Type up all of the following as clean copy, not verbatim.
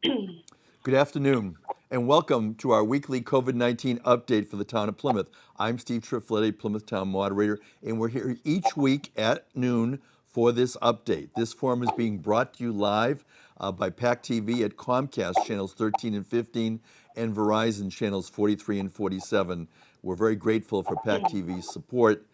Good afternoon, and welcome to our weekly COVID-19 update for the town of Plymouth. I'm Steve Triffletti, Plymouth Town Moderator, and we're here each week at noon for this update. This forum is being brought to you live by PAC TV at Comcast channels 13 and 15 and Verizon channels 43 and 47. We're very grateful for PAC TV's support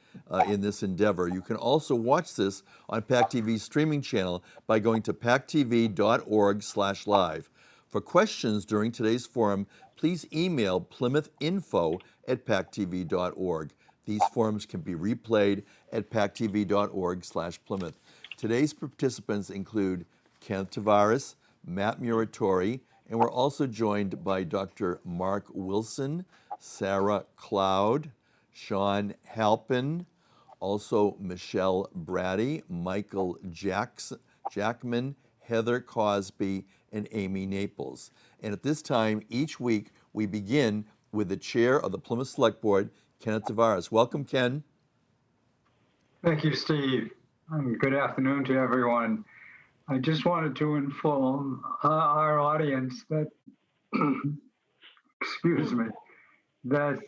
in this endeavor. You can also watch this on PAC TV's streaming channel by going to pactv.org/live. For questions during today's forum, please email plymouthinfo@pactv.org. These forums can be replayed at pactv.org/Plymouth. Today's participants include Kenneth Tavares, Matt Muratore, and we're also joined by Dr. Mark Wilson, Sarah Cloud, Sean Halpin, also Michelle Bratti, Michael Jackman, Heather Cosby, and Amy Naples. And at this time, each week, we begin with the chair of the Plymouth Select Board, Kenneth Tavares. Welcome, Ken. Thank you, Steve. And good afternoon to everyone. I just wanted to inform our audience that, excuse me, that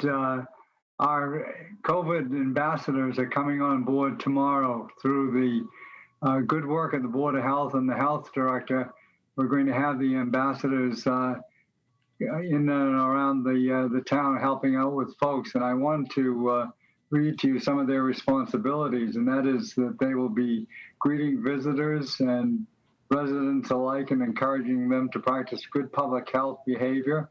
our COVID ambassadors are coming on board tomorrow through the good work of the Board of Health and the Health Director. We're going to have the ambassadors in and around the town helping out with folks. And I want to read to you some of their responsibilities, and that is that they will be greeting visitors and residents alike and encouraging them to practice good public health behavior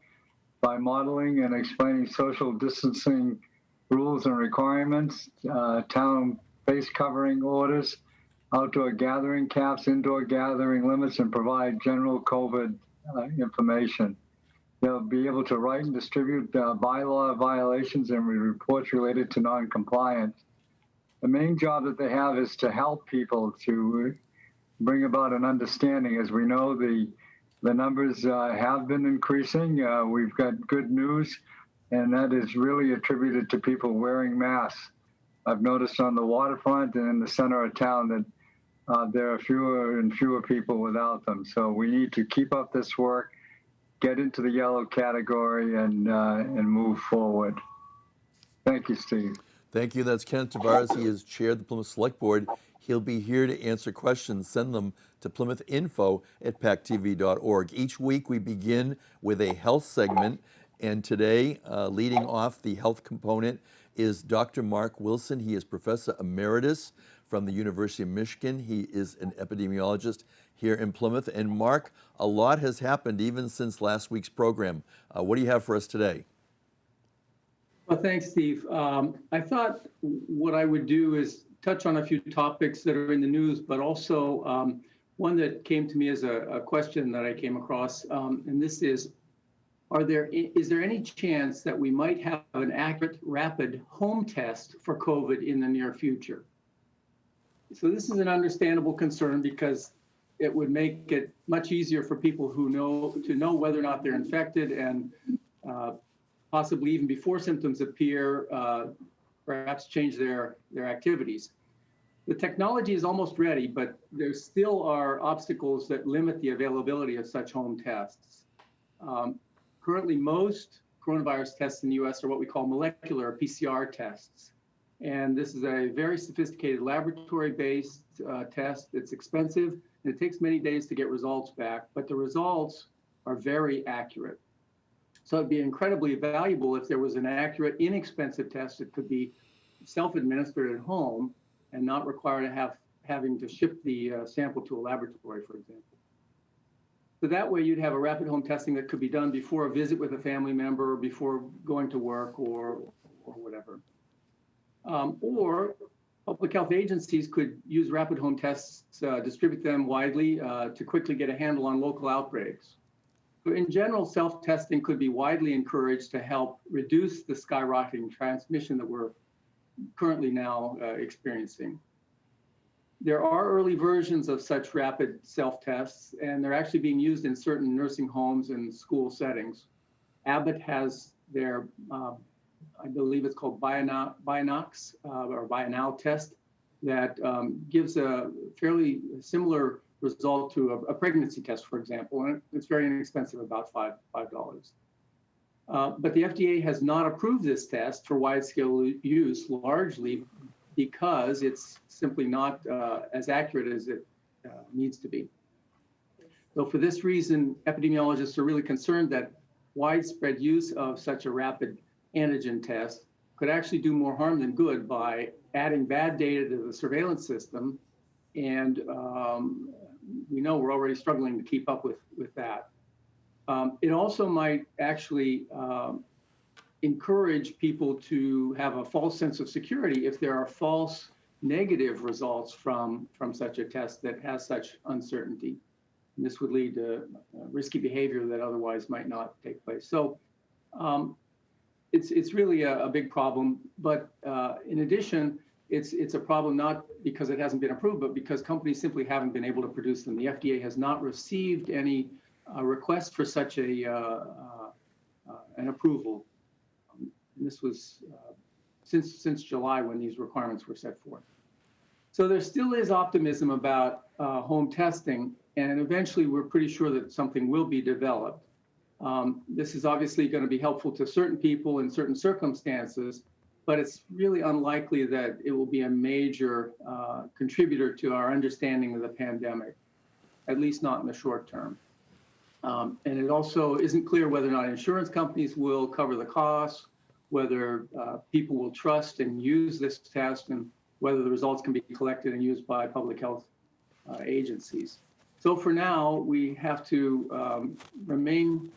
by modeling and explaining social distancing rules and requirements, town face covering orders, outdoor gathering caps, indoor gathering limits, and provide general COVID information. They'll be able to write and distribute bylaw violations and reports related to non-compliance. The main job that they have is to help people to bring about an understanding. As we know, the numbers have been increasing. We've got good news, and that is really attributed to people wearing masks. I've noticed on the waterfront and in the center of town that there are fewer and fewer people without them. So we need to keep up this work, get into the yellow category, and move forward. Thank you, Steve. Thank you. That's Kenneth Tavares. He is chair of the Plymouth Select Board. He'll be here to answer questions. Send them to plymouthinfo@pactv.org. Each week we begin with a health segment, and today, leading off the health component, is Dr. Mark Wilson. He is Professor Emeritus from the University of Michigan. He is an epidemiologist here in Plymouth. And Mark, a lot has happened even since last week's program. What do you have for us today? Well, thanks, Steve. I thought what I would do is touch on a few topics that are in the news, but also one that came to me as a question that I came across, and this is there any chance that we might have an accurate, rapid home test for COVID in the near future? So this is an understandable concern because it would make it much easier for people who know whether or not they're infected, and possibly even before symptoms appear, perhaps change their activities. The technology is almost ready, but there still are obstacles that limit the availability of such home tests. Currently, most coronavirus tests in the US are what we call molecular PCR tests. And this is a very sophisticated laboratory-based test. It's expensive, and it takes many days to get results back, but the results are very accurate. So it'd be incredibly valuable if there was an accurate, inexpensive test that could be self-administered at home and not require having to ship the sample to a laboratory, for example. So that way you'd have a rapid home testing that could be done before a visit with a family member, or before going to work, or whatever. Or public health agencies could use rapid home tests, distribute them widely to quickly get a handle on local outbreaks. But in general, self-testing could be widely encouraged to help reduce the skyrocketing transmission that we're currently now experiencing. There are early versions of such rapid self-tests, and they're actually being used in certain nursing homes and school settings. Abbott has their, I believe it's called Bionox or Bionow test that gives a fairly similar result to a pregnancy test, for example, and it's very inexpensive, about $5. But the FDA has not approved this test for wide-scale use, largely because it's simply not as accurate as it needs to be. So for this reason, epidemiologists are really concerned that widespread use of such a rapid antigen test could actually do more harm than good by adding bad data to the surveillance system. And we know we're already struggling to keep up with that. It also might actually encourage people to have a false sense of security if there are false negative results from such a test that has such uncertainty. And this would lead to risky behavior that otherwise might not take place. So it's really a big problem. But in addition, it's a problem not because it hasn't been approved, but because companies simply haven't been able to produce them. The FDA has not received any request for such an approval. And this was since July when these requirements were set forth. So there still is optimism about home testing, and eventually we're pretty sure that something will be developed. This is obviously going to be helpful to certain people in certain circumstances, but it's really unlikely that it will be a major contributor to our understanding of the pandemic, at least not in the short term. And it also isn't clear whether or not insurance companies will cover the costs, whether people will trust and use this test, and whether the results can be collected and used by public health agencies. So for now, we have to remain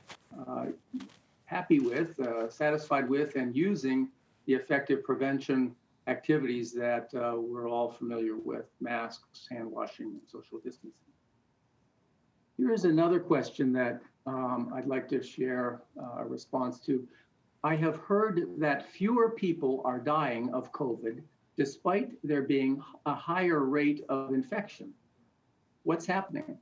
happy with, satisfied with, and using the effective prevention activities that we're all familiar with: masks, hand washing, and social distancing. Here's another question that I'd like to share a response to. I have heard that fewer people are dying of COVID despite there being a higher rate of infection. What's happening?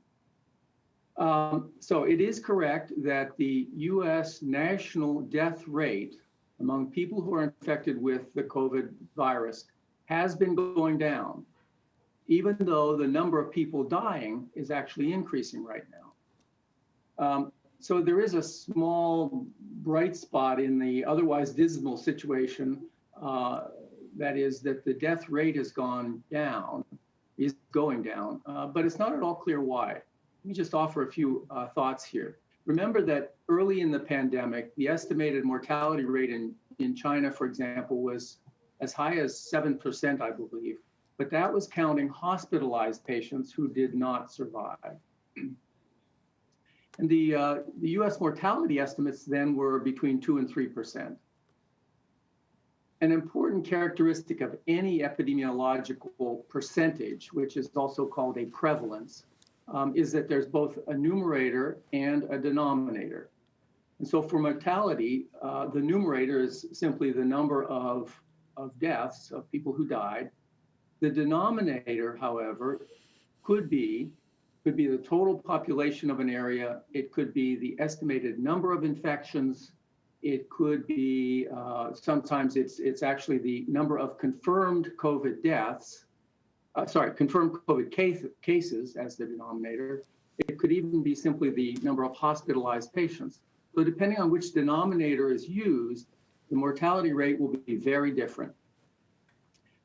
So it is correct that the US national death rate among people who are infected with the COVID virus has been going down, even though the number of people dying is actually increasing right now. So there is a small bright spot in the otherwise dismal situation, that is that the death rate has gone down, is going down, but it's not at all clear why. Let me just offer a few thoughts here. Remember that early in the pandemic, the estimated mortality rate in China, for example, was as high as 7%, I believe, but that was counting hospitalized patients who did not survive. And the US mortality estimates then were between 2 and 3%. An important characteristic of any epidemiological percentage, which is also called a prevalence, is that there's both a numerator and a denominator. And so for mortality, the numerator is simply the number of deaths, of people who died. The denominator, however, could be the total population of an area. It could be the estimated number of infections. It could be, sometimes it's actually the number of confirmed COVID deaths, confirmed COVID cases as the denominator. It could even be simply the number of hospitalized patients. So depending on which denominator is used, the mortality rate will be very different.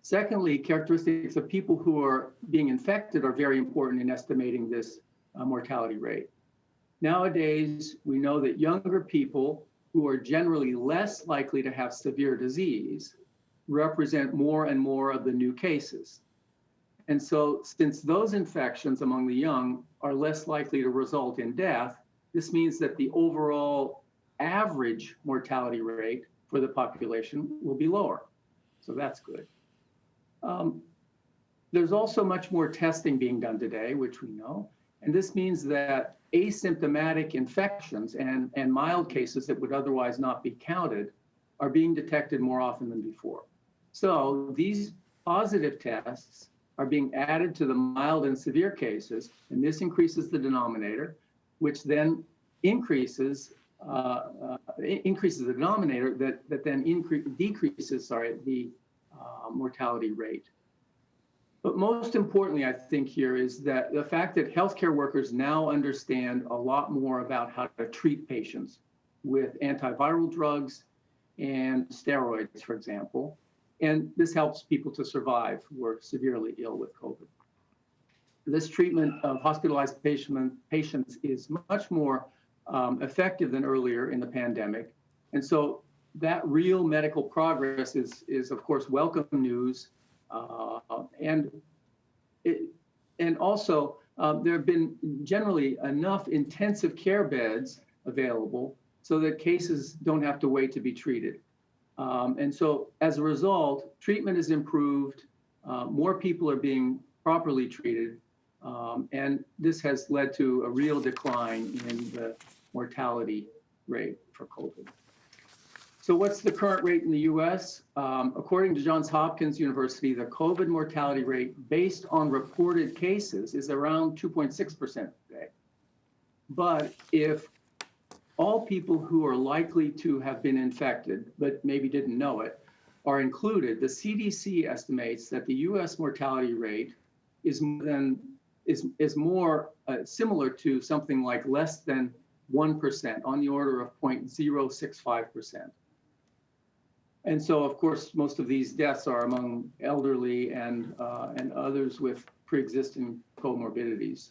Secondly, characteristics of people who are being infected are very important in estimating this mortality rate. Nowadays, we know that younger people who are generally less likely to have severe disease represent more and more of the new cases. And so since those infections among the young are less likely to result in death, this means that the overall average mortality rate for the population will be lower. So that's good. There's also much more testing being done today, which we know. And this means that asymptomatic infections and mild cases that would otherwise not be counted are being detected more often than before. So these positive tests are being added to the mild and severe cases, and this increases the denominator, which then increases the denominator that then decreases the mortality rate. But most importantly, I think here is that the fact that healthcare workers now understand a lot more about how to treat patients with antiviral drugs and steroids, for example. And this helps people to survive who are severely ill with COVID. This treatment of hospitalized patients is much more effective than earlier in the pandemic. And so that real medical progress is of course, welcome news. And also, there have been generally enough intensive care beds available so that cases don't have to wait to be treated. And so as a result, treatment is improved, more people are being properly treated, and this has led to a real decline in the mortality rate for COVID. So what's the current rate in the US? According to Johns Hopkins University, the COVID mortality rate based on reported cases is around 2.6% today. But if all people who are likely to have been infected, but maybe didn't know it, are included, the CDC estimates that the US mortality rate is more similar to something like less than 1%, on the order of 0.065%. And so, of course, most of these deaths are among elderly and others with pre-existing comorbidities.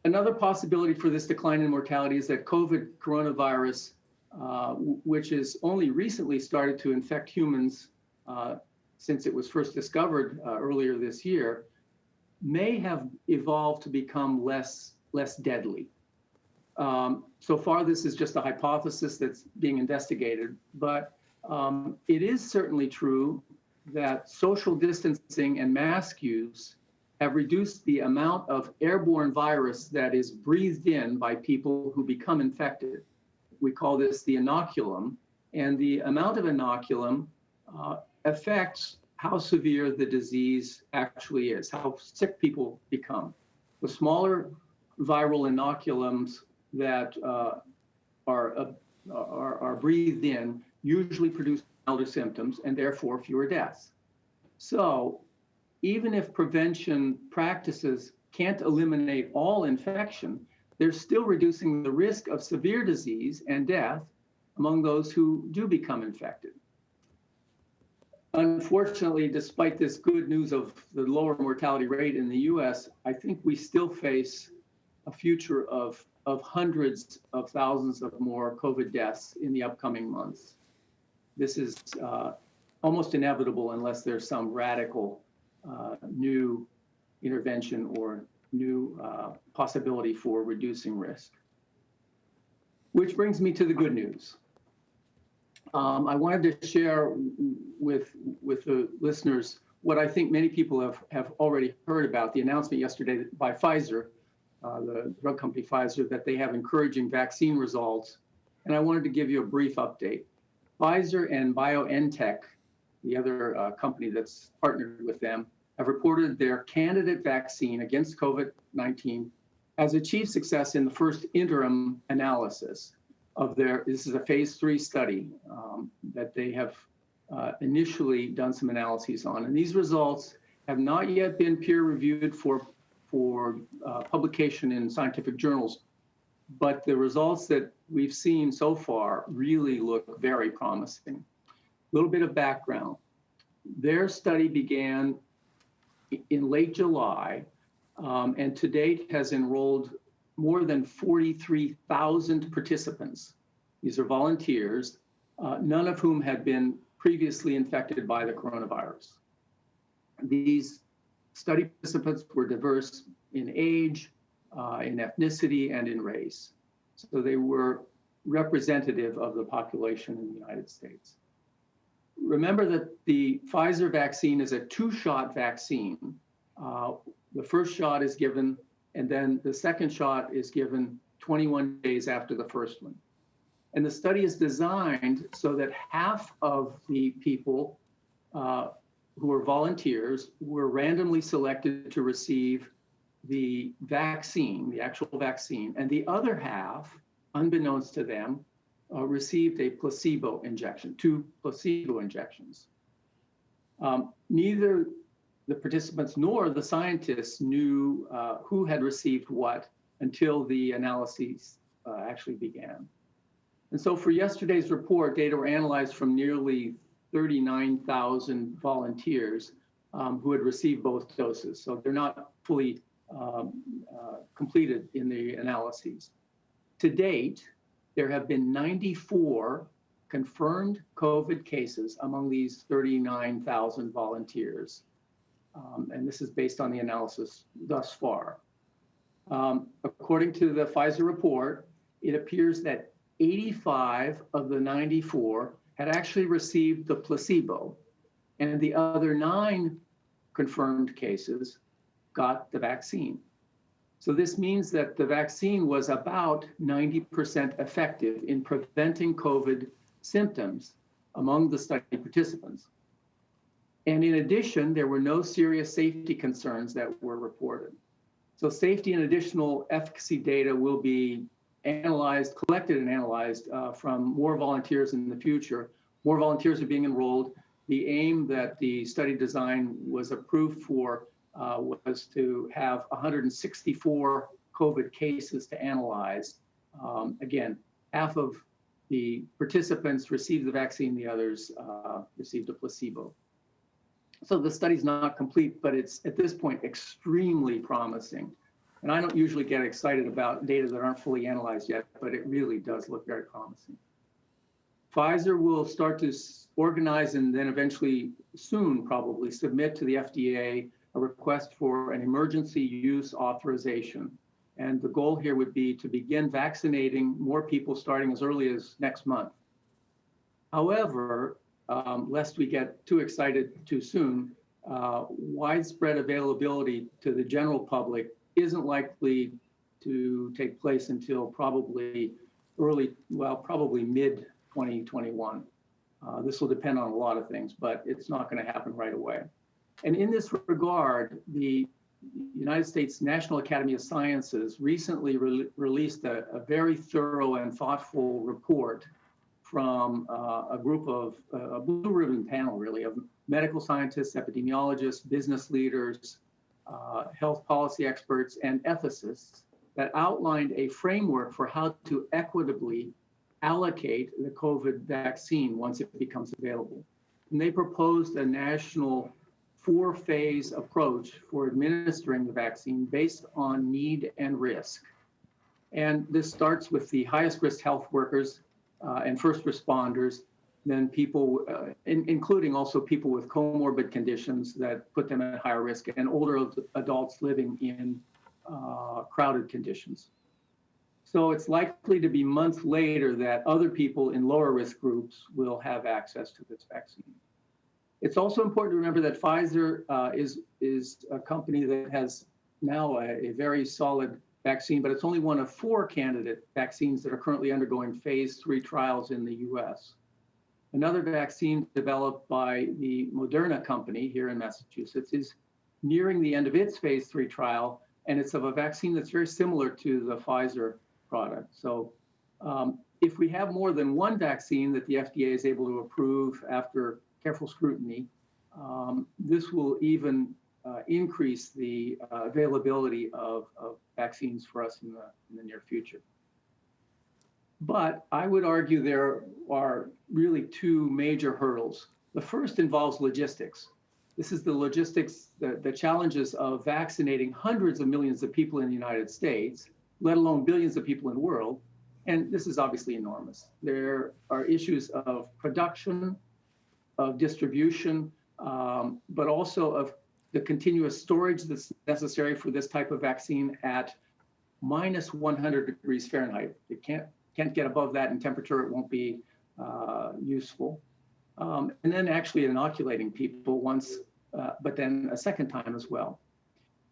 Another possibility for this decline in mortality is that COVID coronavirus, which has only recently started to infect humans since it was first discovered earlier this year, may have evolved to become less deadly. So far, this is just a hypothesis that's being investigated, but it is certainly true that social distancing and mask use have reduced the amount of airborne virus that is breathed in by people who become infected. We call this the inoculum, and the amount of inoculum affects how severe the disease actually is, how sick people become. The smaller viral inoculums that are breathed in usually produce milder symptoms and therefore fewer deaths. So even if prevention practices can't eliminate all infection, they're still reducing the risk of severe disease and death among those who do become infected. Unfortunately, despite this good news of the lower mortality rate in the US, I think we still face a future of hundreds of thousands of more COVID deaths in the upcoming months. This is almost inevitable unless there's some radical new intervention or new possibility for reducing risk. Which brings me to the good news. I wanted to share with the listeners what I think many people have already heard about, the announcement yesterday by Pfizer, the drug company Pfizer, that they have encouraging vaccine results. And I wanted to give you a brief update. Pfizer and BioNTech, the other company that's partnered with them, have reported their candidate vaccine against COVID-19 has achieved success in the first interim analysis of this is a phase 3 study that they have initially done some analyses on. And these results have not yet been peer reviewed for publication in scientific journals, but the results that we've seen so far really look very promising. A little bit of background. Their study began in late July, and to date has enrolled more than 43,000 participants. These are volunteers, none of whom had been previously infected by the coronavirus. These study participants were diverse in age, in ethnicity, and in race. So they were representative of the population in the United States. Remember that the Pfizer vaccine is a 2-shot vaccine. The first shot is given, and then the second shot is given 21 days after the first one. And the study is designed so that half of the people who are volunteers were randomly selected to receive the vaccine, the actual vaccine, and the other half, unbeknownst to them, received a placebo injection, 2 placebo injections. Neither the participants nor the scientists knew who had received what until the analyses actually began. And so for yesterday's report, data were analyzed from nearly 39,000 volunteers who had received both doses. So they're not fully completed in the analyses. To date, there have been 94 confirmed COVID cases among these 39,000 volunteers. And this is based on the analysis thus far. According to the Pfizer report, it appears that 85 of the 94 had actually received the placebo, and the other 9 confirmed cases got the vaccine. So this means that the vaccine was about 90% effective in preventing COVID symptoms among the study participants. And in addition, there were no serious safety concerns that were reported. So safety and additional efficacy data will be analyzed, collected and analyzed from more volunteers in the future. More volunteers are being enrolled. The aim that the study design was approved for was to have 164 COVID cases to analyze. Again, half of the participants received the vaccine, the others received a placebo. So the study's not complete, but it's at this point extremely promising. And I don't usually get excited about data that aren't fully analyzed yet, but it really does look very promising. Pfizer will start to organize and then eventually soon probably submit to the FDA a request for an emergency use authorization. And the goal here would be to begin vaccinating more people starting as early as next month. However, lest we get too excited too soon, widespread availability to the general public isn't likely to take place until probably probably mid-2021. This will depend on a lot of things, but it's not going to happen right away. And in this regard, the United States National Academy of Sciences recently released a very thorough and thoughtful report from a group of a blue ribbon panel, really, of medical scientists, epidemiologists, business leaders, health policy experts, and ethicists that outlined a framework for how to equitably allocate the COVID vaccine once it becomes available. And they proposed a national 4-phase approach for administering the vaccine based on need and risk. And this starts with the highest risk health workers and first responders, then people, including also people with comorbid conditions that put them at higher risk, and older adults living in crowded conditions. So it's likely to be months later that other people in lower risk groups will have access to this vaccine. It's also important to remember that Pfizer is a company that has now a very solid vaccine, but it's only one of 4 candidate vaccines that are currently undergoing phase 3 trials in the US. Another vaccine developed by the Moderna company here in Massachusetts is nearing the end of its phase 3 trial, and it's of a vaccine that's very similar to the Pfizer product. So if we have more than one vaccine that the FDA is able to approve after careful scrutiny, this will even increase the availability of vaccines for us in the near future. But I would argue there are really 2 major hurdles. The first involves logistics. This is the logistics, the challenges of vaccinating hundreds of millions of people in the United States, let alone billions of people in the world. And this is obviously enormous. There are issues of production, of distribution, but also of the continuous storage that's necessary for this type of vaccine at minus 100 degrees Fahrenheit. It can't get above that in temperature, it won't be useful. And then actually inoculating people once, but then a second time as well.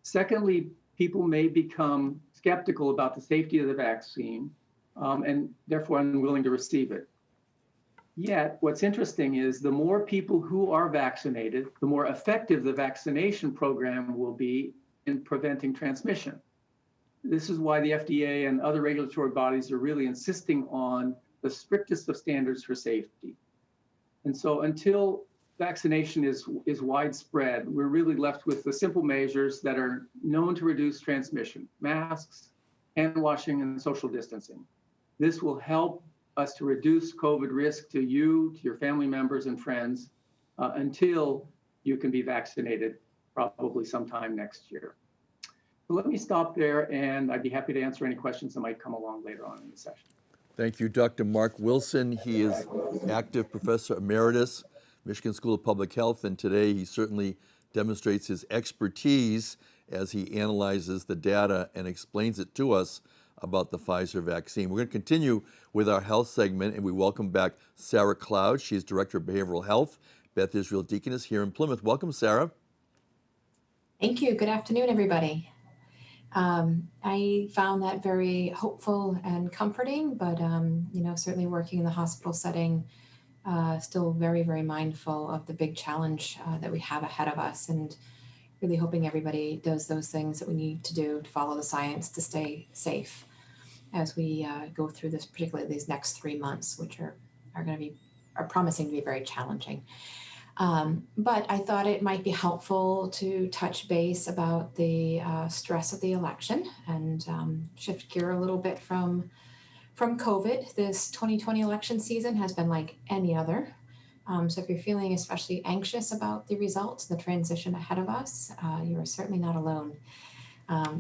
Secondly, people may become skeptical about the safety of the vaccine and therefore unwilling to receive it. Yet, what's interesting is the more people who are vaccinated, the more effective the vaccination program will be in preventing transmission. This is why the FDA and other regulatory bodies are really insisting on the strictest of standards for safety. And so until vaccination is widespread, we're really left with the simple measures that are known to reduce transmission: masks, hand washing, and social distancing. This will help us to reduce COVID risk to you, to your family members and friends, until you can be vaccinated, probably sometime next year. So let me stop there, and I'd be happy to answer any questions that might come along later on in the session. Thank you, Dr. Mark Wilson. He is active professor emeritus, Michigan School of Public Health, and today he certainly demonstrates his expertise as he analyzes the data and explains it to us about the Pfizer vaccine. We're going to continue with our health segment, and we welcome back Sarah Cloud. She's Director of Behavioral Health, Beth Israel Deaconess here in Plymouth. Welcome, Sarah. Thank you. Good afternoon, everybody. I found that very hopeful and comforting, but certainly working in the hospital setting, still very, very mindful of the big challenge that we have ahead of us, and really hoping everybody does those things that we need to do to follow the science to stay safe as we go through this, particularly these next 3 months, which are promising to be very challenging. But I thought it might be helpful to touch base about the stress of the election and shift gear a little bit from COVID. This 2020 election season has been like any other. So if you're feeling especially anxious about the results, the transition ahead of us, you are certainly not alone.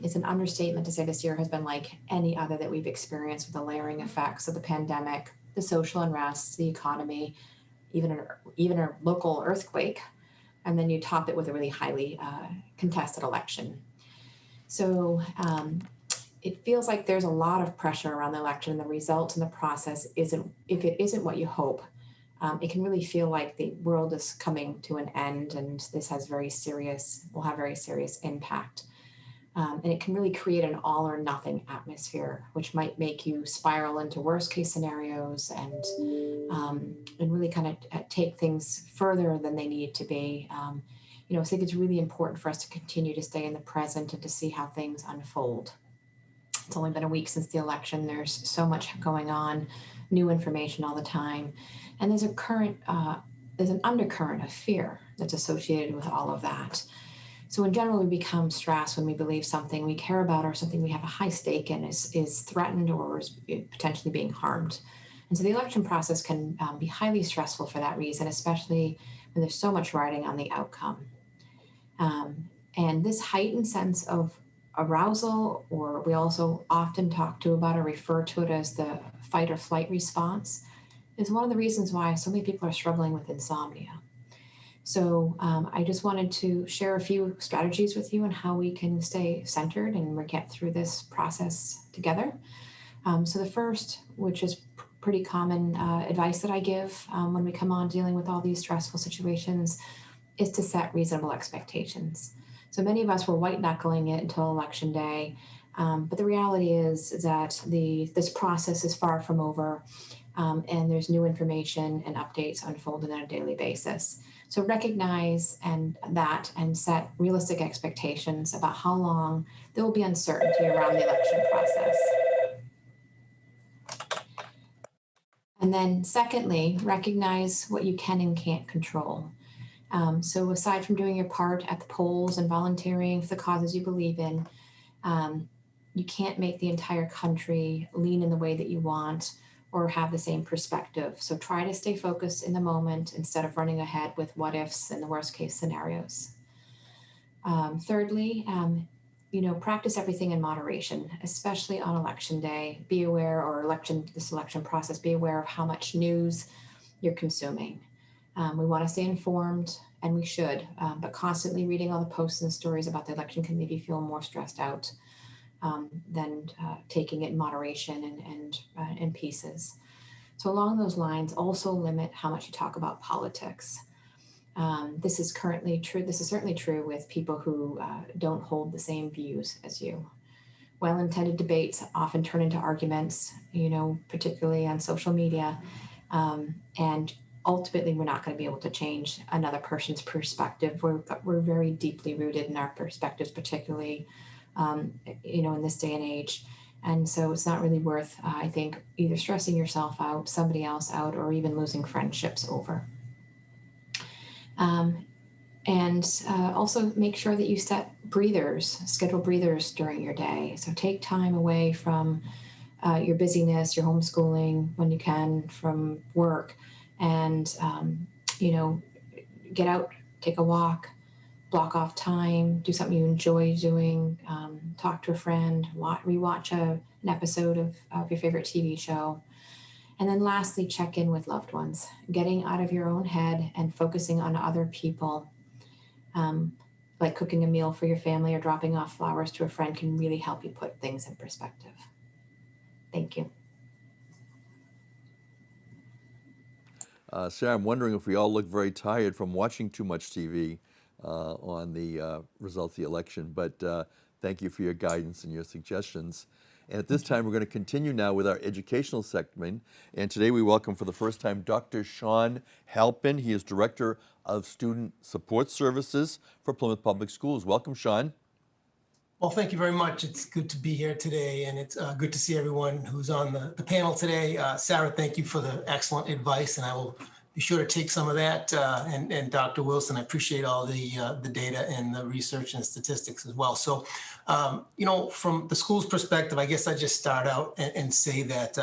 It's an understatement to say this year has been like any other that we've experienced, with the layering effects of the pandemic, the social unrest, the economy, even a local earthquake, and then you top it with a really highly contested election. So it feels like there's a lot of pressure around the election, and the results and the process if it isn't what you hope, it can really feel like the world is coming to an end, and this will have very serious impact. And it can really create an all or nothing atmosphere, which might make you spiral into worst case scenarios and really kind of take things further than they need to be. I think it's really important for us to continue to stay in the present and to see how things unfold. It's only been a week since the election. There's so much going on, new information all the time. And there's an undercurrent of fear that's associated with all of that. So in general, we become stressed when we believe something we care about or something we have a high stake in is threatened or is potentially being harmed. And so the election process can be highly stressful for that reason, especially when there's so much riding on the outcome. And this heightened sense of arousal, or we also often talk to about or refer to it as the fight or flight response, is one of the reasons why so many people are struggling with insomnia. So I just wanted to share a few strategies with you on how we can stay centered and get through this process together. So the first, which is pretty common advice that I give when we come on dealing with all these stressful situations, is to set reasonable expectations. So many of us were white knuckling it until election day, but the reality is that this process is far from over, and there's new information and updates unfolding on a daily basis. So recognize that and set realistic expectations about how long there will be uncertainty around the election process. And then secondly, recognize what you can and can't control. So aside from doing your part at the polls and volunteering for the causes you believe in, you can't make the entire country lean in the way that you want or have the same perspective. So try to stay focused in the moment instead of running ahead with what ifs and the worst case scenarios. Thirdly, practice everything in moderation, especially on election day. Be aware, this election process, be aware of how much news you're consuming. We want to stay informed, and we should, but constantly reading all the posts and stories about the election can make you feel more stressed out than taking it in moderation and in pieces. So along those lines, also limit how much you talk about politics. This is currently true. This is certainly true with people who don't hold the same views as you. Well-intended debates often turn into arguments, particularly on social media. And ultimately, we're not going to be able to change another person's perspective. We're very deeply rooted in our perspectives, particularly, in this day and age. And so it's not really worth, I think, either stressing yourself out, somebody else out, or even losing friendships over. And also make sure that you set schedule breathers during your day. So take time away from your busyness, your homeschooling when you can from work, and get out, take a walk, block off time, do something you enjoy doing, talk to a friend, rewatch an episode of your favorite TV show. And then lastly, check in with loved ones. Getting out of your own head and focusing on other people, like cooking a meal for your family or dropping off flowers to a friend, can really help you put things in perspective. Thank you. Sarah, I'm wondering if we all look very tired from watching too much TV on the results of the election, but thank you for your guidance and your suggestions. And at this time, we're going to continue now with our educational segment. And today we welcome for the first time Dr. Sean Halpin. He is Director of Student Support Services for Plymouth Public Schools. Welcome, Sean. Well, thank you very much. It's good to be here today, and it's good to see everyone who's on the panel today. Sarah, thank you for the excellent advice, and I will be sure to take some of that. And Dr. Wilson, I appreciate all the data and the research and statistics as well. So, from the school's perspective, I guess I just start out and say that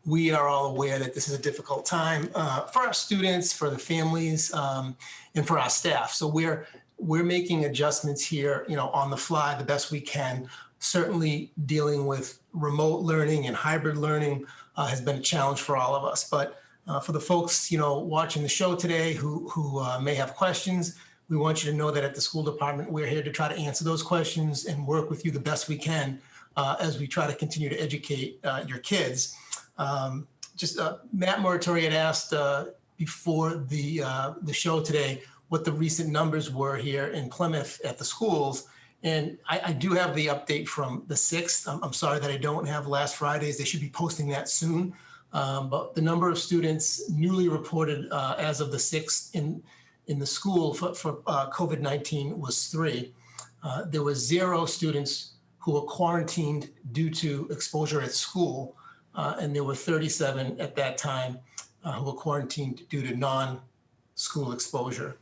we are all aware that this is a difficult time for our students, for the families, and for our staff. So we're making adjustments here, on the fly the best we can. Certainly dealing with remote learning and hybrid learning has been a challenge for all of us. But for the folks, watching the show today who may have questions, we want you to know that at the school department, we're here to try to answer those questions and work with you the best we can as we try to continue to educate your kids. Matt Muratore had asked before the show today what the recent numbers were here in Plymouth at the schools. And I do have the update from the 6th. I'm sorry that I don't have last Friday's. They should be posting that soon. But the number of students newly reported as of the 6th in the school for COVID-19 was 3. There were 0 students who were quarantined due to exposure at school. And there were 37 at that time who were quarantined due to non-school exposure.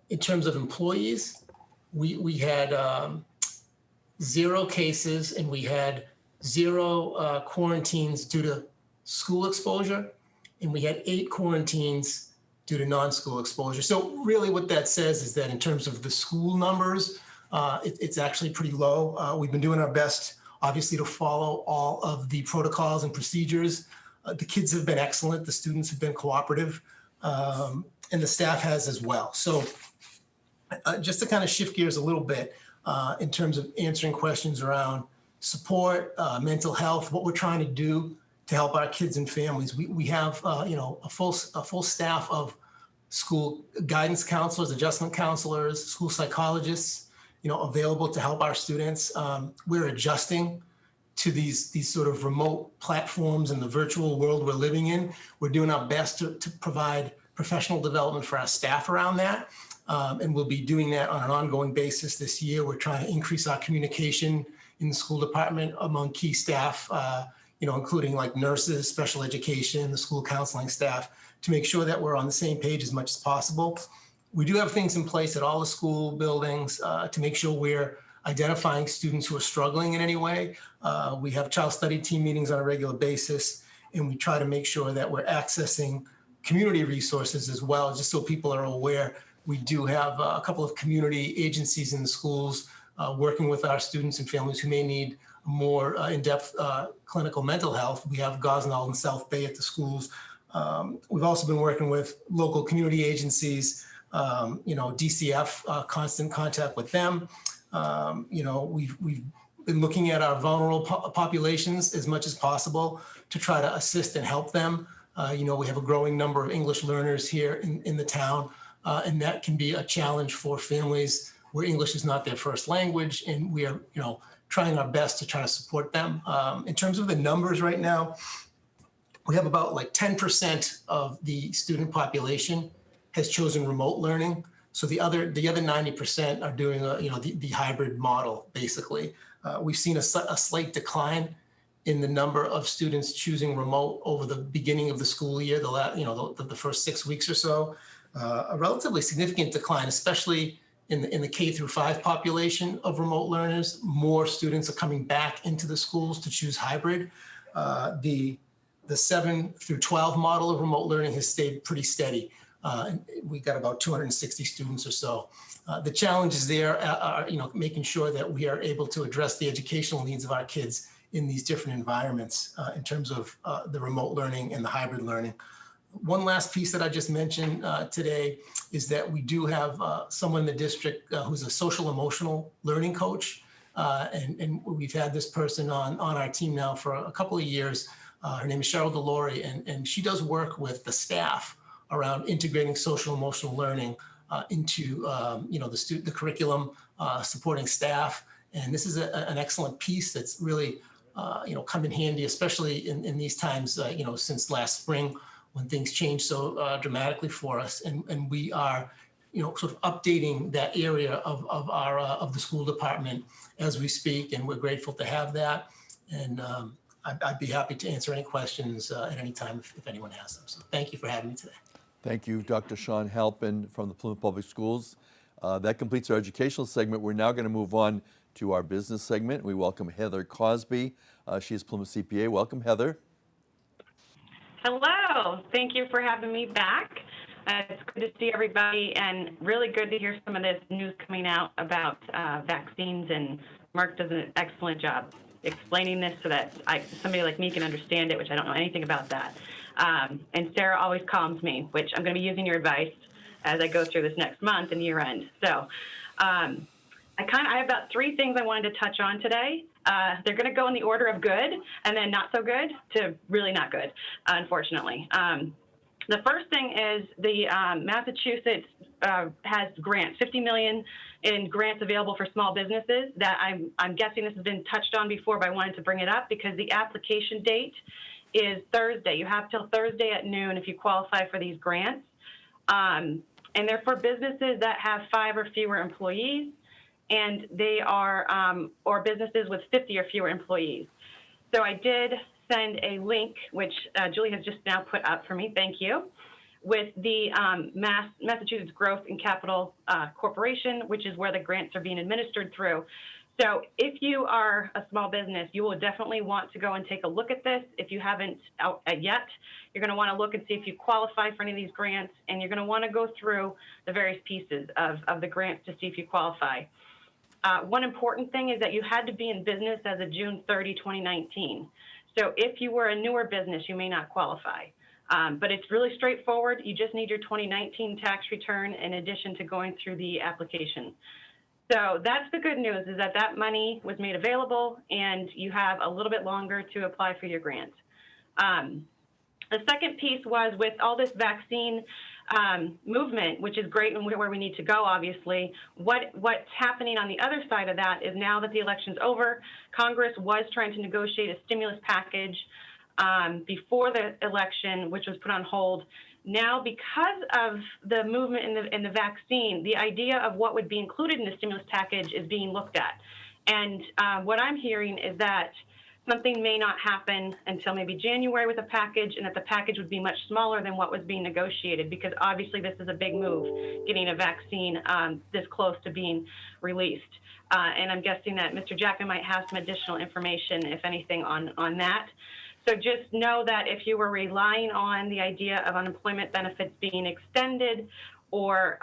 In terms of employees, we had 0 cases and we had 0 quarantines due to school exposure, and we had 8 quarantines due to non-school exposure. So really what that says is that in terms of the school numbers, it's actually pretty low. We've been doing our best, obviously, to follow all of the protocols and procedures. The kids have been excellent. The students have been cooperative. And the staff has as well. So just to kind of shift gears a little bit in terms of answering questions around support, mental health, what we're trying to do to help our kids and families. We have a full staff of school guidance counselors, adjustment counselors, school psychologists, available to help our students. We're adjusting to these sort of remote platforms and the virtual world we're living in. We're doing our best to provide professional development for our staff around that. And we'll be doing that on an ongoing basis this year. We're trying to increase our communication in the school department among key staff, including like nurses, special education, the school counseling staff, to make sure that we're on the same page as much as possible. We do have things in place at all the school buildings to make sure we're identifying students who are struggling in any way. We have child study team meetings on a regular basis, and we try to make sure that we're accessing community resources as well, just so people are aware. We do have a couple of community agencies in the schools working with our students and families who may need more in-depth clinical mental health. We have Gosnell and South Bay at the schools. We've also been working with local community agencies, DCF, constant contact with them. We've been looking at our vulnerable populations as much as possible to try to assist and help them. We have a growing number of English learners here in the town, and that can be a challenge for families where English is not their first language, and we are, trying our best to try to support them. In terms of the numbers right now, we have about like 10% of the student population has chosen remote learning. So the other 90% are doing the hybrid model, basically. We've seen a slight decline in the number of students choosing remote over the beginning of the school year, the first 6 weeks or so. a relatively significant decline, especially in the K through 5 population of remote learners. More students are coming back into the schools to choose hybrid. The 7 through 12 model of remote learning has stayed pretty steady. And we got about 260 students or so. The challenges there are, making sure that we are able to address the educational needs of our kids in these different environments in terms of the remote learning and the hybrid learning. One last piece that I just mentioned today is that we do have someone in the district who's a social emotional learning coach. And we've had this person on our team now for a couple of years. Her name is Cheryl Delory, and she does work with the staff around integrating social emotional learning into the curriculum, supporting staff. And this is an excellent piece that's really come in handy, especially in these times, since last spring when things changed so dramatically for us. And we are sort of updating that area of the school department as we speak, and we're grateful to have that. And I'd be happy to answer any questions at any time if anyone has them. So thank you for having me today. Thank you, Dr. Sean Halpin from the Plymouth Public Schools. That completes our educational segment. We're now going to move on to our business segment. We welcome Heather Cosby. She is Plymouth CPA. Welcome, Heather. Hello. Thank you for having me back. It's good to see everybody, and really good to hear some of this news coming out about vaccines, and Mark does an excellent job explaining this so that somebody like me can understand it, which I don't know anything about that. And Sarah always calms me, which I'm going to be using your advice as I go through this next month and year end. So I have about 3 things I wanted to touch on today. They're going to go in the order of good and then not so good to really not good, unfortunately. The first thing is the Massachusetts has grants, $50 million in grants available for small businesses. That I'm guessing this has been touched on before, but I wanted to bring it up because the application date is Thursday. You have till Thursday at noon if you qualify for these grants. And they're for businesses that have 5 or fewer employees, and they are, or businesses with 50 or fewer employees. So I did send a link, which Julie has just now put up for me, thank you, with the Massachusetts Growth and Capital Corporation, which is where the grants are being administered through. So if you are a small business, you will definitely want to go and take a look at this. If you haven't yet, you're going to want to look and see if you qualify for any of these grants, and you're going to want to go through the various pieces of the grants to see if you qualify. One important thing is that you had to be in business as of June 30, 2019. So if you were a newer business, you may not qualify. But it's really straightforward. You just need your 2019 tax return in addition to going through the application. So that's the good news, is that that money was made available and you have a little bit longer to apply for your grant. The second piece was with all this vaccine movement, which is great and where we need to go, obviously. What's happening on the other side of that is now that the election's over, Congress was trying to negotiate a stimulus package before the election, which was put on hold. Now, because of the movement in the vaccine, the idea of what would be included in the stimulus package is being looked at. And what I'm hearing is that something may not happen until maybe January with a package, and that the package would be much smaller than what was being negotiated, because obviously this is a big move, getting a vaccine this close to being released. And I'm guessing that Mr. Jackman might have some additional information, if anything, on that. So just know that if you were relying on the idea of unemployment benefits being extended or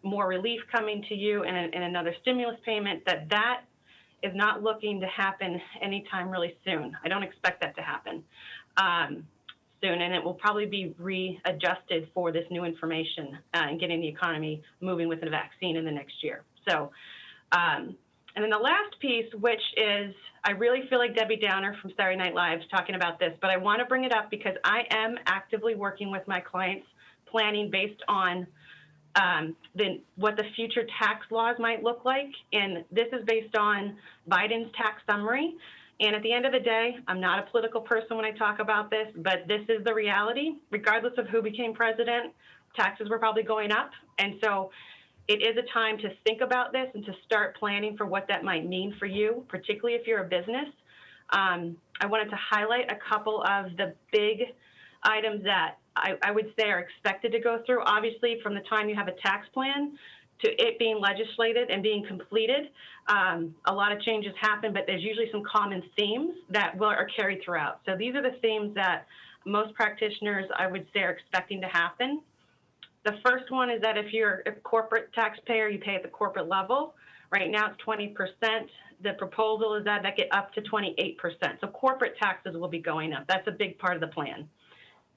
more relief coming to you in another stimulus payment, that is not looking to happen anytime really soon. I don't expect that to happen soon, and it will probably be readjusted for this new information and getting the economy moving with the vaccine in the next year. So, and then the last piece, which is, I really feel like Debbie Downer from Saturday Night Live talking about this, but I want to bring it up because I am actively working with my clients, planning based on what the future tax laws might look like. And this is based on Biden's tax summary. And at the end of the day, I'm not a political person when I talk about this, but this is the reality. Regardless of who became president, taxes were probably going up. And so it is a time to think about this and to start planning for what that might mean for you, particularly if you're a business. I wanted to highlight a couple of the big items that I would say are expected to go through. Obviously, from the time you have a tax plan to it being legislated and being completed, a lot of changes happen, but there's usually some common themes that are carried throughout. So these are the themes that most practitioners, I would say, are expecting to happen. The first one is that if you're a corporate taxpayer, you pay at the corporate level. Right now it's 20%. The proposal is that get up to 28%. So corporate taxes will be going up. That's a big part of the plan.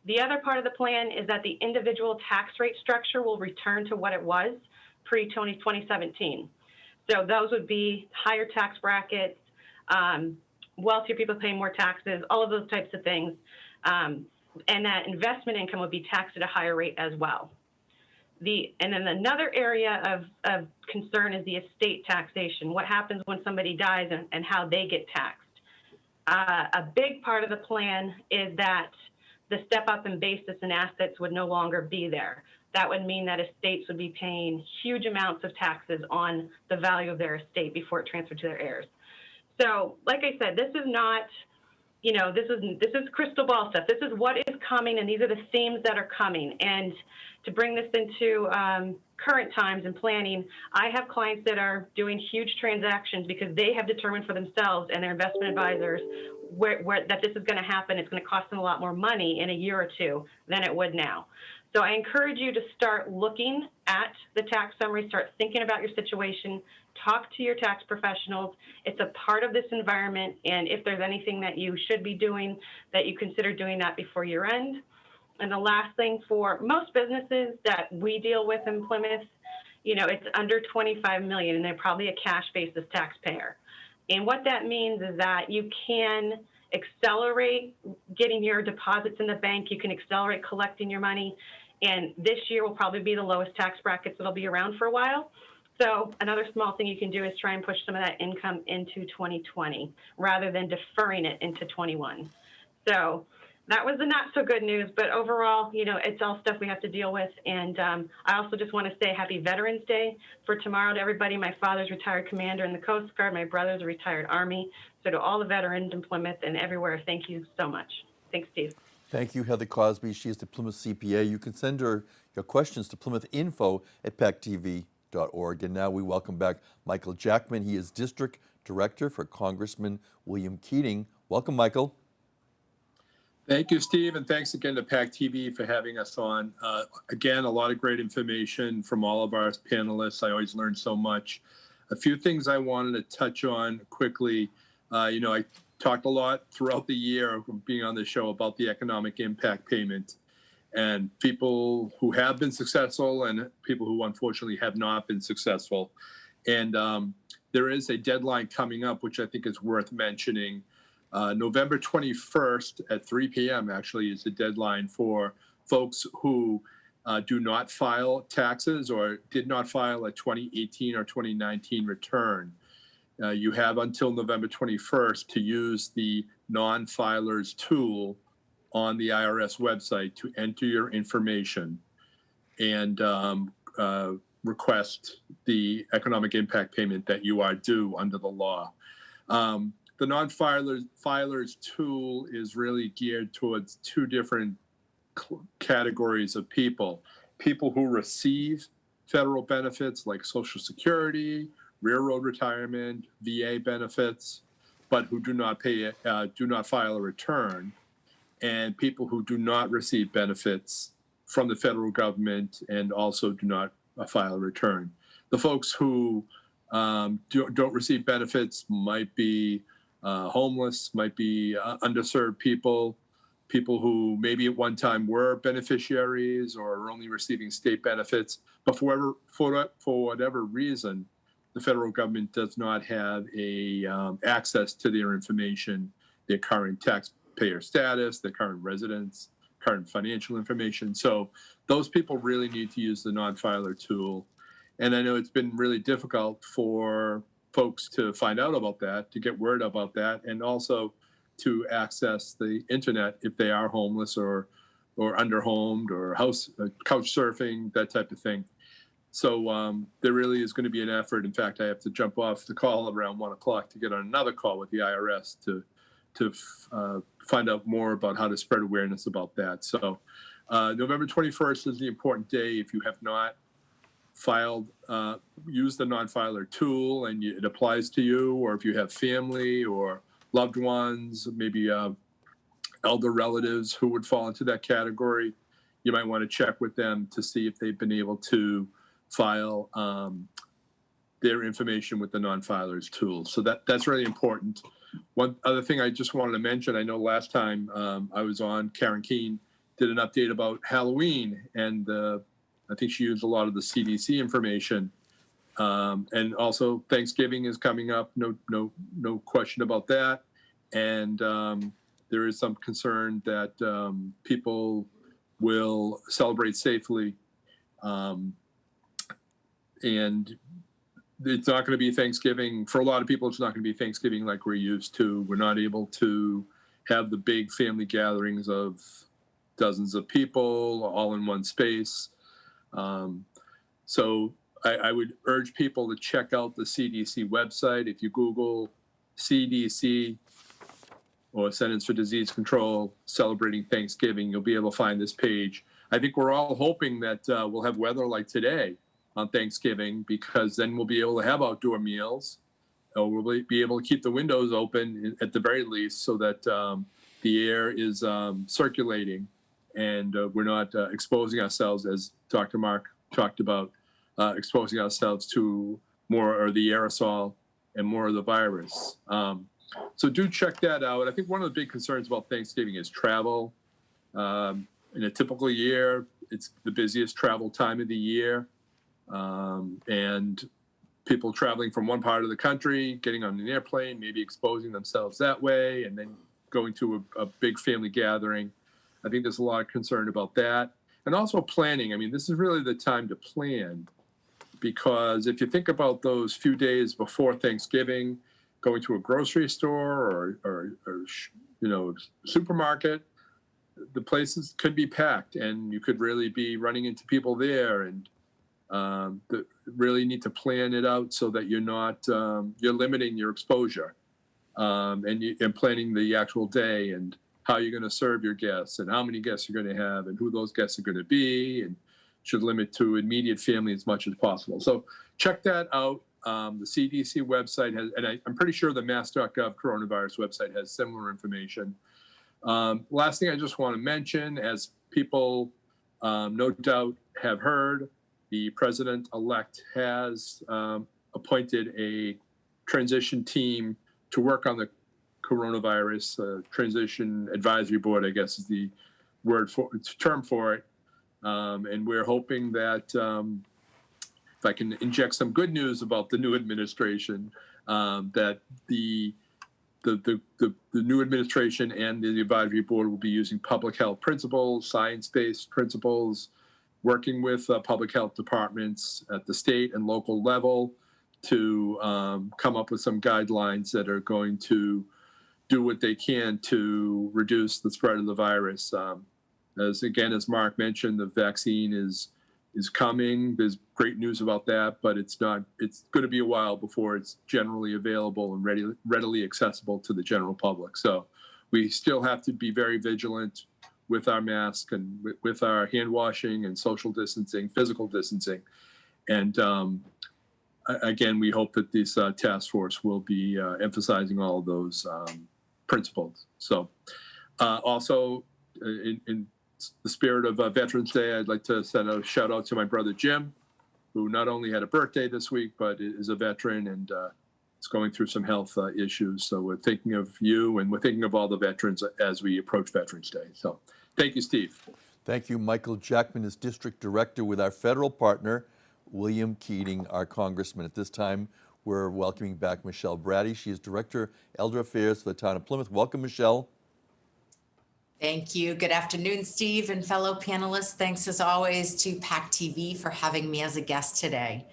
The other part of the plan is that the individual tax rate structure will return to what it was pre-2017. So those would be higher tax brackets, wealthier people paying more taxes, all of those types of things. And that investment income would be taxed at a higher rate as well. And then another area of concern is the estate taxation. What happens when somebody dies and how they get taxed. A big part of the plan is that the step up in basis and assets would no longer be there. That would mean that estates would be paying huge amounts of taxes on the value of their estate before it transferred to their heirs. So, like I said, this is not, this is crystal ball stuff. This is what is coming, and these are the themes that are coming. And to bring this into current times and planning, I have clients that are doing huge transactions because they have determined for themselves and their investment advisors where that this is going to happen. It's going to cost them a lot more money in a year or two than it would now. So I encourage you to start looking at the tax summary, start thinking about your situation, talk to your tax professionals. It's a part of this environment, and if there's anything that you should be doing, that you consider doing that before year end. And the last thing, for most businesses that we deal with in Plymouth, it's under 25 million, and they're probably a cash basis taxpayer. And what that means is that you can accelerate getting your deposits in the bank. You can accelerate collecting your money. And this year will probably be the lowest tax brackets that'll be around for a while. So another small thing you can do is try and push some of that income into 2020 rather than deferring it into 21. So that was the not so good news, but overall, it's all stuff we have to deal with. And I also just want to say happy Veterans Day for tomorrow to everybody. My father's retired commander in the Coast Guard. My brother's a retired Army. So to all the veterans in Plymouth and everywhere, thank you so much. Thanks, Steve. Thank you, Heather Cosby. She is the Plymouth CPA. You can send her your questions to PlymouthInfo@PacTV.org. And now we welcome back Michael Jackman. He is District Director for Congressman William Keating. Welcome, Michael. Thank you, Steve, and thanks again to PAC TV for having us on. Again, a lot of great information from all of our panelists. I always learn so much. A few things I wanted to touch on quickly. I talked a lot throughout the year of being on the show about the economic impact payment and people who have been successful and people who unfortunately have not been successful. And there is a deadline coming up, which I think is worth mentioning. November 21st at 3 p.m. actually is the deadline for folks who do not file taxes or did not file a 2018 or 2019 return. You have until November 21st to use the non-filers tool on the IRS website to enter your information and request the economic impact payment that you are due under the law. The non-filers tool is really geared towards two different categories of people. People who receive federal benefits like Social Security, railroad retirement, VA benefits, but who do not file a return, and people who do not receive benefits from the federal government and also do not file a return. The folks who don't receive benefits might be homeless, might be underserved people, people who maybe at one time were beneficiaries or are only receiving state benefits, but for whatever reason, the federal government does not have access to their information, their current taxpayer status, their current residence, current financial information. So those people really need to use the non-filer tool. And I know it's been really difficult for folks to find out about that, to get word about that, and also to access the internet if they are homeless or underhomed or couch surfing, that type of thing. So there really is going to be an effort. In fact, I have to jump off the call around 1 o'clock to get on another call with the IRS to find out more about how to spread awareness about that. So November 21st is the important day. If you have not filed, use the non-filer tool and it applies to you, or if you have family or loved ones, maybe elder relatives who would fall into that category, you might want to check with them to see if they've been able to file their information with the non-filers tool. So that's really important. One other thing I just wanted to mention, I know last time I was on, Karen Keane did an update about Halloween, and I think she used a lot of the CDC information. And also Thanksgiving is coming up, no question about that. And there is some concern that people will celebrate safely. And it's not going to be Thanksgiving. For a lot of people, it's not going to be Thanksgiving like we're used to. We're not able to have the big family gatherings of dozens of people all in one space. So I would urge people to check out the CDC website. If you Google CDC or Centers for Disease Control celebrating Thanksgiving, you'll be able to find this page. I think we're all hoping that we'll have weather like today on Thanksgiving, because then we'll be able to have outdoor meals. We'll be able to keep the windows open at the very least, so that the air is circulating and we're not exposing ourselves, as Dr. Mark talked about, exposing ourselves to more of the aerosol and more of the virus. So do check that out. I think one of the big concerns about Thanksgiving is travel. In a typical year, it's the busiest travel time of the year. And people traveling from one part of the country, getting on an airplane, maybe exposing themselves that way, and then going to a big family gathering. I think there's a lot of concern about that. And also planning. I mean, this is really the time to plan, because if you think about those few days before Thanksgiving, going to a grocery store or supermarket, the places could be packed, and you could really be running into people there, and really need to plan it out so that you're not you're limiting your exposure, and planning the actual day and how you're going to serve your guests and how many guests you're going to have and who those guests are going to be, and should limit to immediate family as much as possible. So check that out. The CDC website has, and I'm pretty sure the mass.gov coronavirus website has similar information. Last thing I just want to mention, as people no doubt have heard, the president-elect has appointed a transition team to work on the coronavirus transition advisory board, I guess is the term for it. And we're hoping that if I can inject some good news about the new administration, that the new administration and the advisory board will be using public health principles, science-based principles, working with public health departments at the state and local level to come up with some guidelines that are going to do what they can to reduce the spread of the virus. As Mark mentioned, the vaccine is coming. There's great news about that, but it's going to be a while before it's generally available and readily accessible to the general public. So we still have to be very vigilant with our mask and with our hand washing and social distancing, physical distancing. And again, we hope that this task force will be emphasizing all of those principles. So also in the spirit of Veterans Day, I'd like to send a shout out to my brother Jim, who not only had a birthday this week, but is a veteran and is going through some health issues. So we're thinking of you, and we're thinking of all the veterans as we approach Veterans Day. So thank you, Steve. Thank you. Michael Jackman is District Director with our federal partner, William Keating, our Congressman. At this time, we're welcoming back Michelle Bratti. She is Director, Elder Affairs for the town of Plymouth. Welcome, Michelle. Thank you. Good afternoon, Steve and fellow panelists. Thanks as always to PAC TV for having me as a guest today.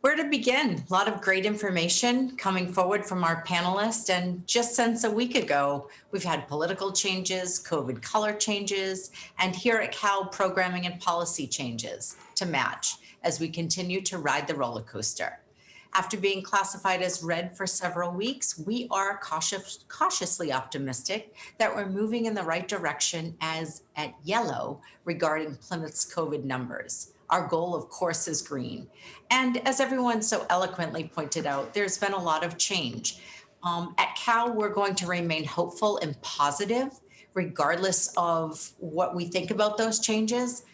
Where to begin? A lot of great information coming forward from our panelists. And just since a week ago, we've had political changes, COVID color changes, and here at Cal, programming and policy changes to match as we continue to ride the roller coaster. After being classified as red for several weeks, we are cautiously optimistic that we're moving in the right direction as at yellow regarding Plymouth's COVID numbers. Our goal, of course, is green. And as everyone so eloquently pointed out, there's been a lot of change. At Cal, we're going to remain hopeful and positive, regardless of what we think about those changes.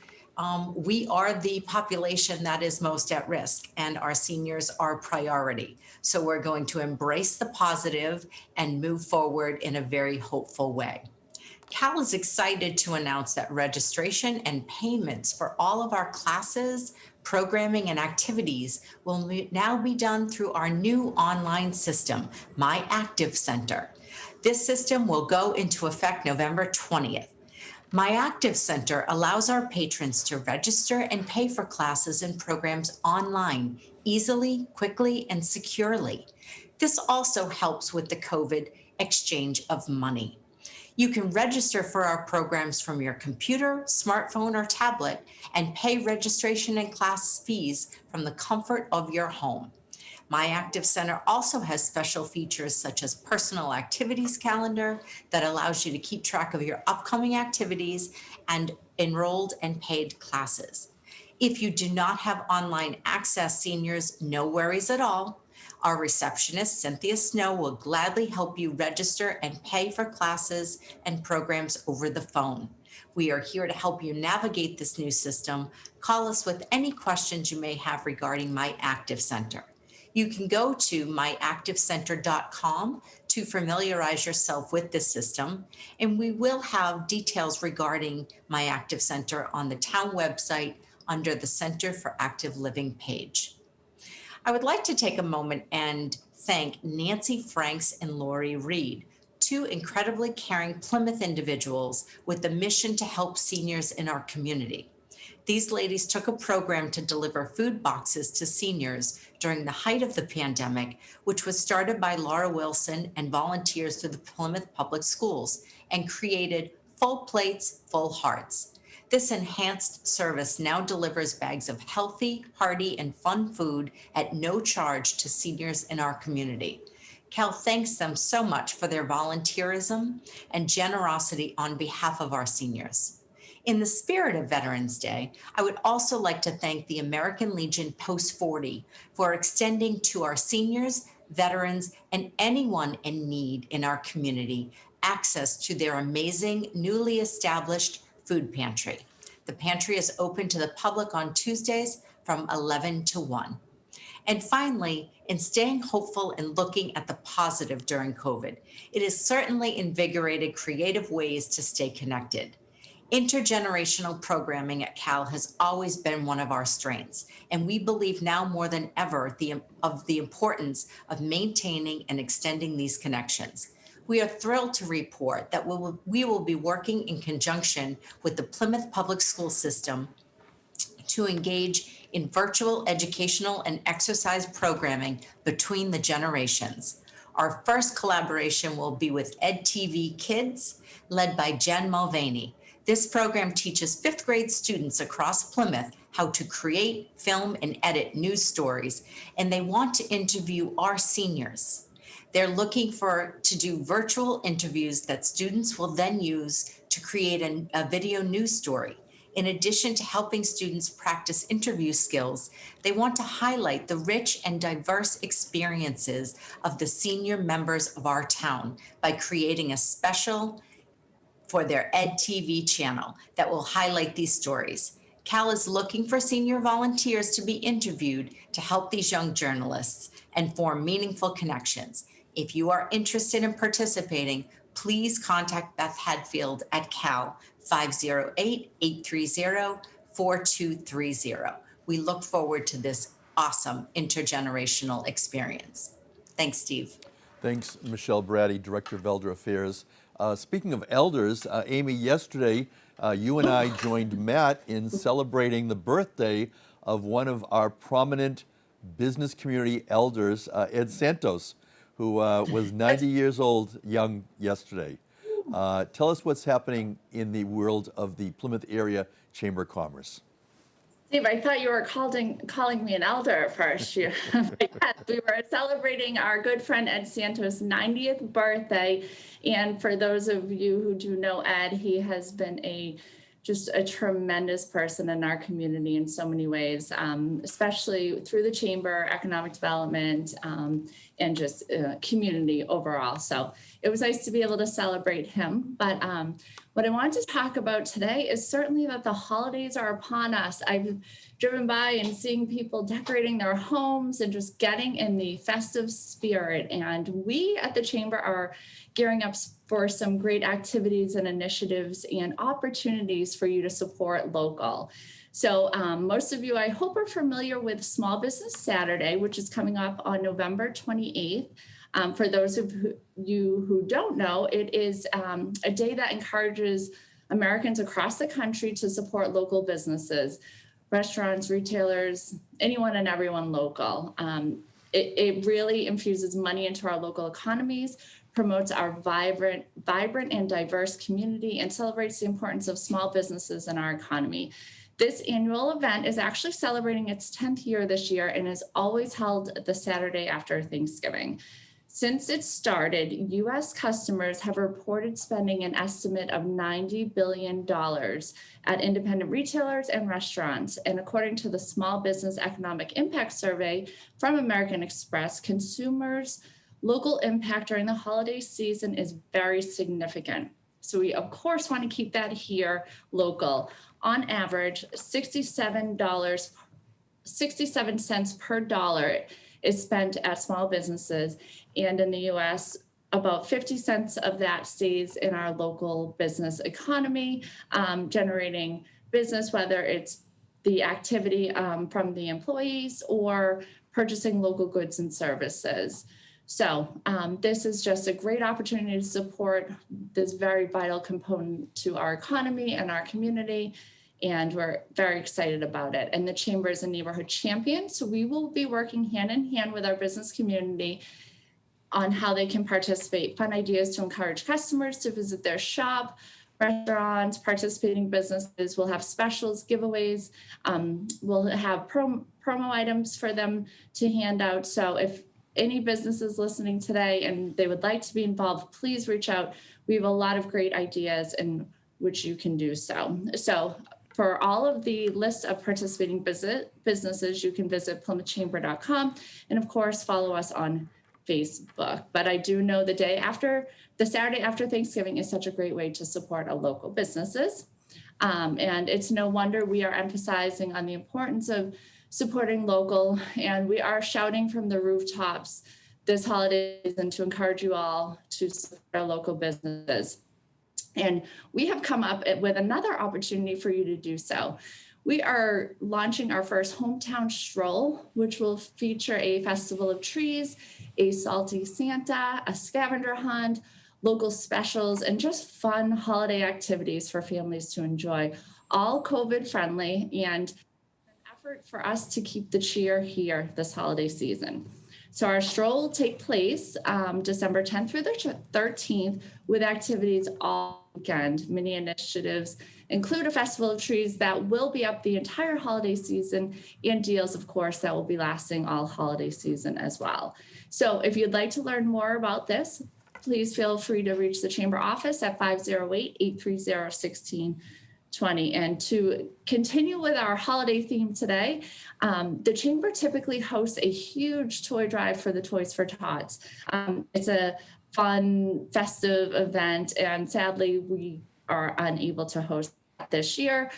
We are the population that is most at risk, and our seniors are priority. So we're going to embrace the positive and move forward in a very hopeful way. Cal is excited to announce that registration and payments for all of our classes, programming, and activities will now be done through our new online system, My Active Center. This system will go into effect November 20th. My Active Center allows our patrons to register and pay for classes and programs online, easily, quickly, and securely. This also helps with the COVID exchange of money. You can register for our programs from your computer, smartphone, or tablet, and pay registration and class fees from the comfort of your home. My Active Center also has special features such as personal activities calendar that allows you to keep track of your upcoming activities and enrolled and paid classes. If you do not have online access, seniors, no worries at all. Our receptionist, Cynthia Snow, will gladly help you register and pay for classes and programs over the phone. We are here to help you navigate this new system. Call us with any questions you may have regarding My Active Center. You can go to myactivecenter.com to familiarize yourself with this system, and we will have details regarding My Active Center on the town website under the Center for Active Living page. I would like to take a moment and thank Nancy Franks and Lori Reed, two incredibly caring Plymouth individuals with the mission to help seniors in our community. These ladies took a program to deliver food boxes to seniors during the height of the pandemic, which was started by Laura Wilson and volunteers through the Plymouth Public Schools, and created Full Plates, Full Hearts. This enhanced service now delivers bags of healthy, hearty, and fun food at no charge to seniors in our community. Cal thanks them so much for their volunteerism and generosity on behalf of our seniors. In the spirit of Veterans Day, I would also like to thank the American Legion Post 40 for extending to our seniors, veterans, and anyone in need in our community access to their amazing newly established food pantry. The pantry is open to the public on Tuesdays from 11 to 1. And finally, in staying hopeful and looking at the positive during COVID, it has certainly invigorated creative ways to stay connected. Intergenerational programming at Cal has always been one of our strengths, and we believe now more than ever of the importance of maintaining and extending these connections. We are thrilled to report that we will be working in conjunction with the Plymouth Public School System to engage in virtual educational and exercise programming between the generations. Our first collaboration will be with EdTV Kids, led by Jen Mulvaney. This program teaches 5th grade students across Plymouth how to create, film, and edit news stories, and they want to interview our seniors. They're looking to do virtual interviews that students will then use to create a video news story. In addition to helping students practice interview skills, they want to highlight the rich and diverse experiences of the senior members of our town by creating a special for their EdTV channel that will highlight these stories. Cal is looking for senior volunteers to be interviewed to help these young journalists and form meaningful connections. If you are interested in participating, please contact Beth Hadfield at Cal 508-830-4230. We look forward to this awesome intergenerational experience. Thanks, Steve. Thanks, Michelle Bratti, Director of Elder Affairs. Speaking of elders, Amy, yesterday you and I joined Matt in celebrating the birthday of one of our prominent business community elders, Ed Santos, who was 90 years old young yesterday. Tell us what's happening in the world of the Plymouth Area Chamber of Commerce. Steve, I thought you were calling me an elder at first. Yes, we were celebrating our good friend Ed Santos' 90th birthday. And for those of you who do know Ed, he has been just a tremendous person in our community in so many ways, especially through the chamber, economic development, and just community overall. So it was nice to be able to celebrate him. But what I wanted to talk about today is certainly that the holidays are upon us. I've driven by and seeing people decorating their homes and just getting in the festive spirit. And we at the Chamber are gearing up for some great activities and initiatives and opportunities for you to support local. So most of you, I hope, are familiar with Small Business Saturday, which is coming up on November 28th. For those of you who don't know, it is a day that encourages Americans across the country to support local businesses, restaurants, retailers, anyone and everyone local. It really infuses money into our local economies, promotes our vibrant and diverse community, and celebrates the importance of small businesses in our economy. This annual event is actually celebrating its 10th year this year and is always held the Saturday after Thanksgiving. Since it started, U.S. customers have reported spending an estimate of $90 billion at independent retailers and restaurants. And according to the Small Business Economic Impact Survey from American Express, consumers' local impact during the holiday season is very significant. So we, of course, want to keep that here local. On average, 67 cents per dollar is spent at small businesses. And in the US, about 50 cents of that stays in our local business economy, generating business, whether it's the activity from the employees or purchasing local goods and services. So this is just a great opportunity to support this very vital component to our economy and our community. And we're very excited about it. And the Chamber is a neighborhood champion. So we will be working hand in hand with our business community on how they can participate. Fun ideas to encourage customers to visit their shop, restaurants, participating businesses. We'll have specials, giveaways. We'll have promo items for them to hand out. So if any businesses listening today and they would like to be involved, please reach out. We have a lot of great ideas in which you can do so. So for all of the list of participating businesses, you can visit PlymouthChamber.com and of course follow us on Facebook. But I do know the Saturday after Thanksgiving is such a great way to support our local businesses. And it's no wonder we are emphasizing on the importance of supporting local, and we are shouting from the rooftops this holiday season to encourage you all to support our local businesses. And we have come up with another opportunity for you to do so. We are launching our first hometown stroll, which will feature a festival of trees, a salty Santa, a scavenger hunt, local specials, and just fun holiday activities for families to enjoy, all COVID friendly, and an effort for us to keep the cheer here this holiday season. So our stroll will take place December 10th through the 13th with activities all weekend. Many initiatives include a festival of trees that will be up the entire holiday season and deals, of course, that will be lasting all holiday season as well. So if you'd like to learn more about this, please feel free to reach the Chamber office at 508-830-1620. And to continue with our holiday theme today, the Chamber typically hosts a huge toy drive for the Toys for Tots. It's a fun, festive event, and sadly, we are unable to host this year.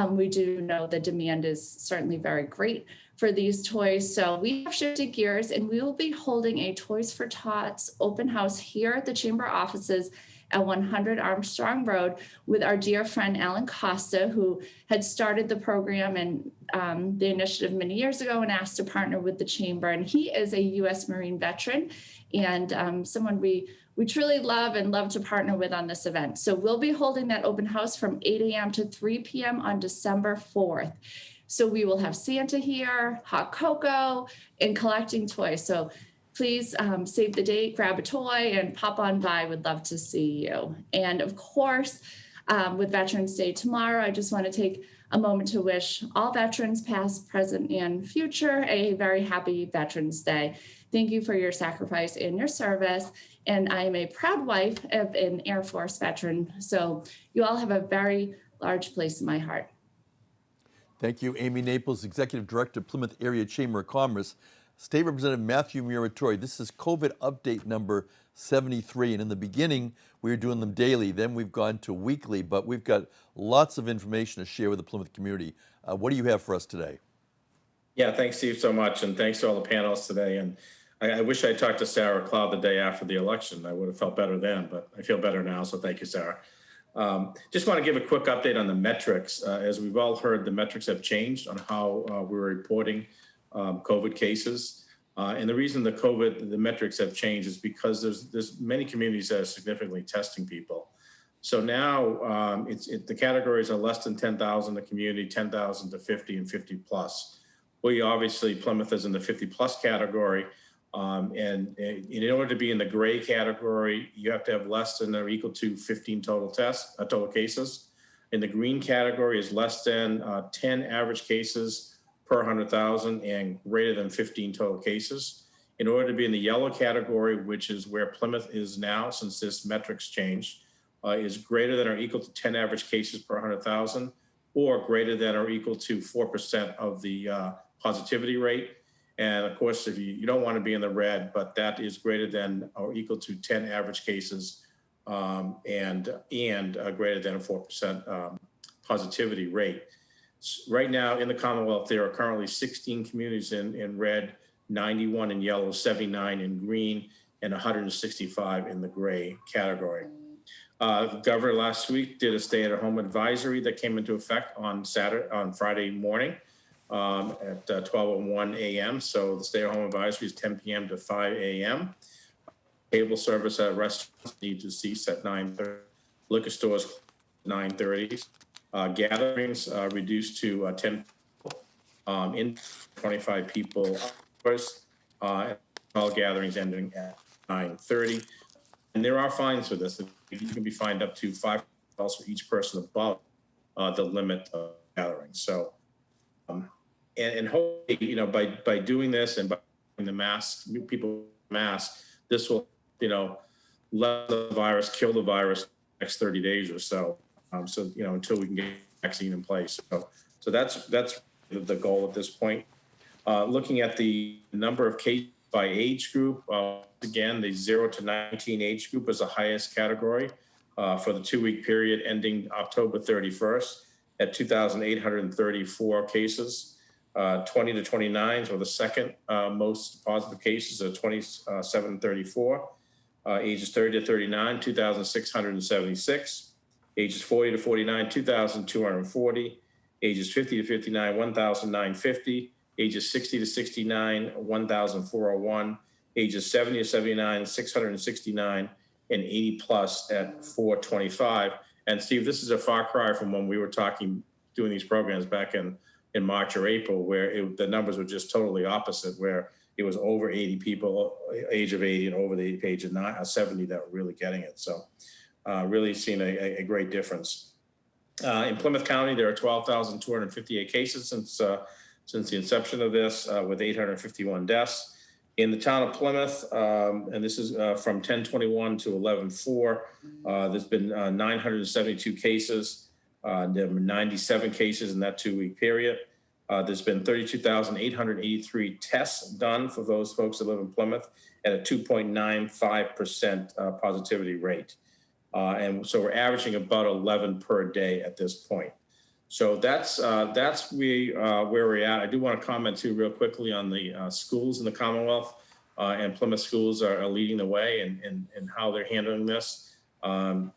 We do know the demand is certainly very great for these toys. So we have shifted gears and we will be holding a Toys for Tots open house here at the Chamber offices at 100 Armstrong Road with our dear friend Alan Costa, who had started the program and the initiative many years ago and asked to partner with the Chamber. And he is a U.S. Marine veteran and someone we truly love and love to partner with on this event. So we'll be holding that open house from 8 a.m. to 3 p.m. on December 4th. So we will have Santa here, hot cocoa, and collecting toys. So please save the date, grab a toy, and pop on by. We'd love to see you. And of course, with Veterans Day tomorrow, I just want to take a moment to wish all veterans, past, present, and future, a very happy Veterans Day. Thank you for your sacrifice and your service. And I am a proud wife of an Air Force veteran. So you all have a very large place in my heart. Thank you, Amy Naples, Executive Director, Plymouth Area Chamber of Commerce. State Representative Matthew Muratore, this is COVID update number 73. And in the beginning, we were doing them daily. Then we've gone to weekly, but we've got lots of information to share with the Plymouth community. What do you have for us today? Yeah, thanks, Steve, so much. And thanks to all the panelists today. And I wish I talked to Sarah Cloud the day after the election. I would have felt better then, but I feel better now. So thank you, Sarah. Just want to give a quick update on the metrics. As we've all heard, the metrics have changed on how we're reporting COVID cases. And the reason the metrics have changed is because there's many communities that are significantly testing people. So now the categories are less than 10,000 in the community, 10,000 to 50 and 50 plus. We obviously, Plymouth is in the 50 plus category. And in order to be in the gray category, you have to have less than or equal to 15 total cases. In the green category is less than 10 average cases per 100,000 and greater than 15 total cases. In order to be in the yellow category, which is where Plymouth is now since this metrics changed, is greater than or equal to 10 average cases per 100,000 or greater than or equal to 4% of the positivity rate. And of course, if you don't want to be in the red, but that is greater than or equal to 10 average cases and greater than a 4% positivity rate. Right now in the Commonwealth, there are currently 16 communities in red, 91 in yellow, 79 in green, and 165 in the gray category. The governor last week did a stay-at-home advisory that came into effect on Friday morning. At 12:01 a.m. So the stay-at-home advisory is 10 p.m. to 5 a.m. Table service at restaurants need to cease at 9:30. Liquor stores 9:30. Gatherings reduced to 10 people, in 25 people outdoors. All gatherings ending at 9:30. And there are fines for this. You can be fined up to $5 for each person above the limit of gatherings. So. And hopefully, by doing this and by the mask, people masks, this will, let the virus, kill the virus in the next 30 days or so. Until we can get a vaccine in place. So that's the goal at this point. Looking at the number of cases by age group, again, the 0 to 19 age group is the highest category for the 2-week period ending October 31st at 2,834 cases. 20 to 29s were the second most positive cases at 2,734. Ages 30 to 39, 2,676. Ages 40 to 49, 2,240. Ages 50 to 59, 1,950. Ages 60 to 69, 1,401. Ages 70 to 79, 669. And 80 plus at 425. And Steve, this is a far cry from when we were doing these programs back in March or April, where the numbers were just totally opposite, where it was over 80 people, age of 80 and over the age of 70 that were really getting it. So really seen a great difference. In Plymouth County, there are 12,258 cases since the inception of this, with 851 deaths. In the town of Plymouth, and this is from 10/21 to 11/4, there's been 972 cases. There were 97 cases in that 2-week period. There's been 32,883 tests done for those folks that live in Plymouth at a 2.95% positivity rate. And so we're averaging about 11 per day at this point. So that's where we're at. I do want to comment too real quickly on the schools in the Commonwealth, and Plymouth schools are leading the way in how they're handling this. The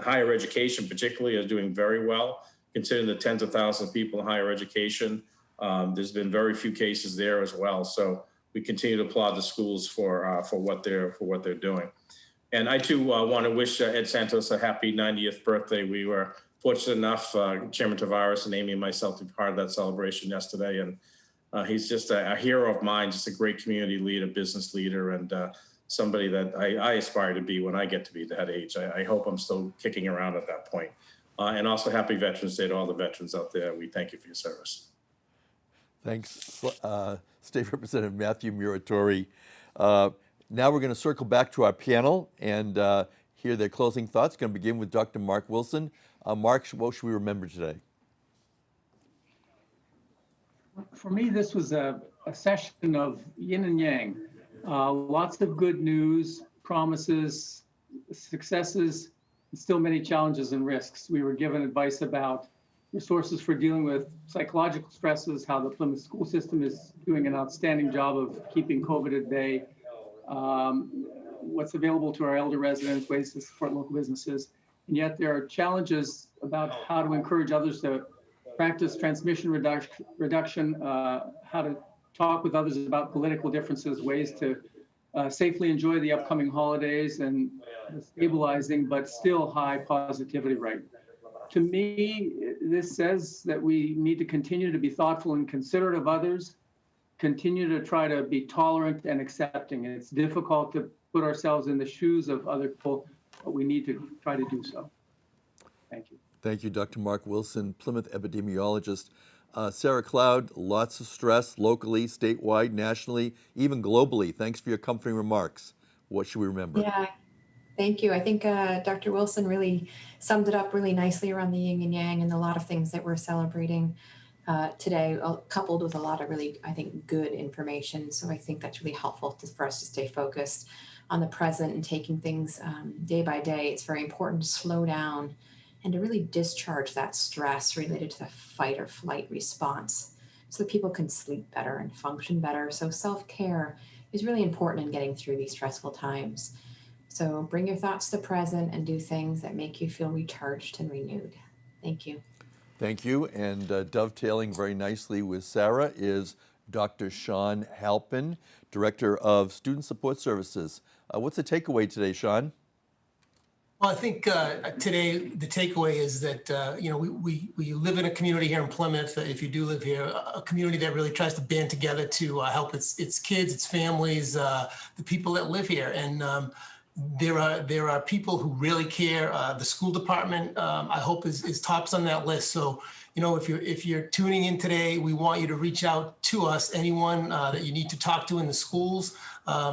higher education particularly is doing very well, considering the tens of thousands of people in higher education. There's been very few cases there as well. So we continue to applaud the schools for what they're doing. And I too want to wish Ed Santos a happy 90th birthday. We were fortunate enough, Chairman Tavares and Amy and myself, to be part of that celebration yesterday. And he's just a hero of mine, just a great community leader, business leader, and somebody that I aspire to be when I get to be that age. I hope I'm still kicking around at that point. And also happy Veterans Day to all the veterans out there. We thank you for your service. Thanks, State Representative Matthew Muratore. Now we're going to circle back to our panel and hear their closing thoughts. Going to begin with Dr. Mark Wilson. Mark, what should we remember today? For me, this was a session of yin and yang. Lots of good news, promises, successes, and still many challenges and risks. We were given advice about resources for dealing with psychological stresses, how the Plymouth school system is doing an outstanding job of keeping COVID at bay, what's available to our elder residents, ways to support local businesses. And yet there are challenges about how to encourage others to practice transmission reduction, how to talk with others about political differences, ways to safely enjoy the upcoming holidays, and a stabilizing but still high positivity rate. To me, this says that we need to continue to be thoughtful and considerate of others, continue to try to be tolerant and accepting. It's difficult to put ourselves in the shoes of other people, but we need to try to do so. Thank you. Thank you, Dr. Mark Wilson, Plymouth epidemiologist. Sarah Cloud, lots of stress locally, statewide, nationally, even globally. Thanks for your comforting remarks. What should we remember? Yeah, thank you. I think Dr. Wilson really summed it up really nicely around the yin and yang and a lot of things that we're celebrating today, coupled with a lot of really, I think, good information. So I think that's really helpful for us to stay focused on the present and taking things day by day. It's very important to slow down and to really discharge that stress related to the fight or flight response so that people can sleep better and function better. So self-care is really important in getting through these stressful times. So bring your thoughts to the present and do things that make you feel recharged and renewed. Thank you. Thank you. And dovetailing very nicely with Sarah is Dr. Sean Halpin, Director of Student Support Services. What's the takeaway today, Sean? Well, I think today the takeaway is that we live in a community here in Plymouth. If you do live here, a community that really tries to band together to help its kids, its families, the people that live here. And there are people who really care. The school department, I hope, is tops on that list. So, if you're tuning in today, we want you to reach out to us, anyone that you need to talk to in the schools,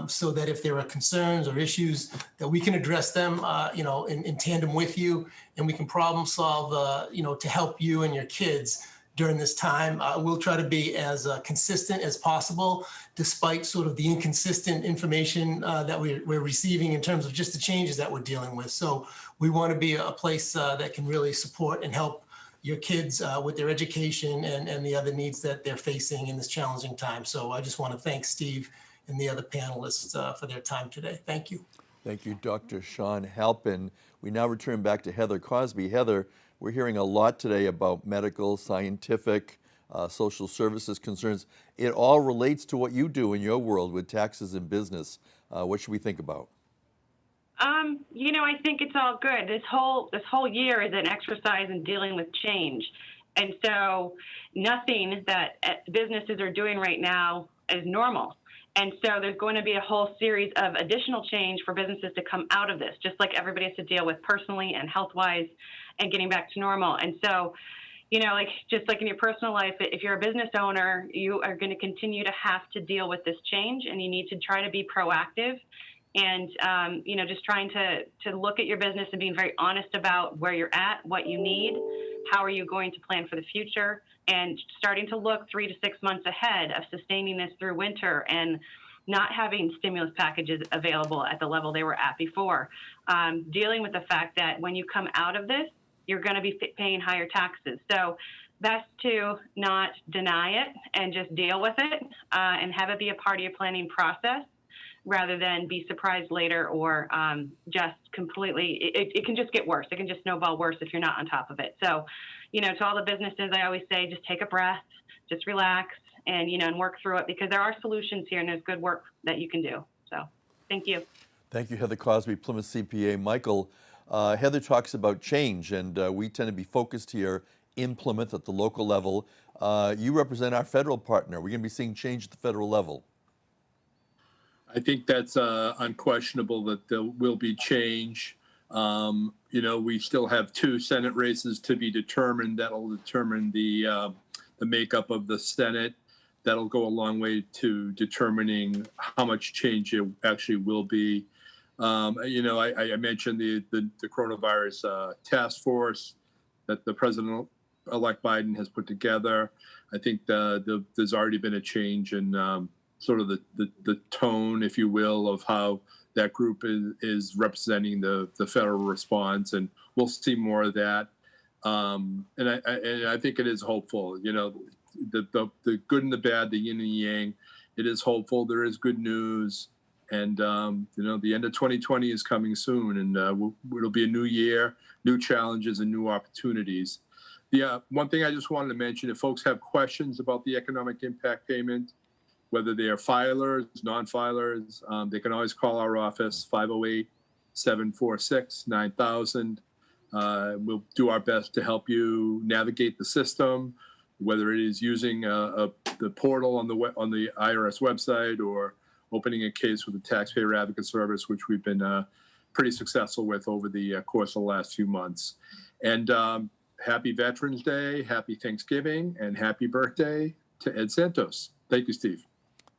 so that if there are concerns or issues, that we can address them, in tandem with you, and we can problem solve, to help you and your kids during this time. We'll try to be as consistent as possible, despite sort of the inconsistent information that we're receiving in terms of just the changes that we're dealing with. So we want to be a place that can really support and help your kids with their education and the other needs that they're facing in this challenging time. So I just want to thank Steve and the other panelists for their time today. Thank you. Thank you, Dr. Sean Halpin. We now return back to Heather Cosby. Heather, we're hearing a lot today about medical, scientific, social services concerns. It all relates to what you do in your world with taxes and business. What should we think about? I think it's all good. This whole year is an exercise in dealing with change. And so nothing that businesses are doing right now is normal. And so there's going to be a whole series of additional change for businesses to come out of this, just like everybody has to deal with personally and health-wise and getting back to normal. And so, just like in your personal life, if you're a business owner, you are going to continue to have to deal with this change, and you need to try to be proactive and, just trying to look at your business and being very honest about where you're at, what you need, how are you going to plan for the future, and starting to look 3 to 6 months ahead of sustaining this through winter and not having stimulus packages available at the level they were at before. Dealing with the fact that when you come out of this, you're going to be paying higher taxes. So best to not deny it and just deal with it and have it be a part of your planning process rather than be surprised later or just completely, it can just get worse. It can just snowball worse if you're not on top of it. So, to all the businesses, I always say, just take a breath, just relax and, and work through it because there are solutions here and there's good work that you can do. So thank you. Thank you, Heather Cosby, Plymouth CPA. Michael, Heather talks about change, and we tend to be focused here in Plymouth at the local level. You represent our federal partner. We're going to be seeing change at the federal level. I think that's unquestionable that there will be change. We still have 2 Senate races to be determined. That'll determine the makeup of the Senate. That'll go a long way to determining how much change it actually will be. I mentioned the coronavirus task force that the President-elect Biden has put together. I think there's already been a change in sort of the tone, if you will, of how that group is representing the federal response, and we'll see more of that. And I think it is hopeful. The good and the bad, the yin and yang. It is hopeful. There is good news, and the end of 2020 is coming soon, and it'll be a new year, new challenges, and new opportunities. The one thing I just wanted to mention: if folks have questions about the economic impact payment, whether they are filers, non-filers, they can always call our office, 508-746-9000. We'll do our best to help you navigate the system, whether it is using the portal on the IRS website or opening a case with the Taxpayer Advocate Service, which we've been pretty successful with over the course of the last few months. And happy Veterans Day, happy Thanksgiving, and happy birthday to Ed Santos. Thank you, Steve.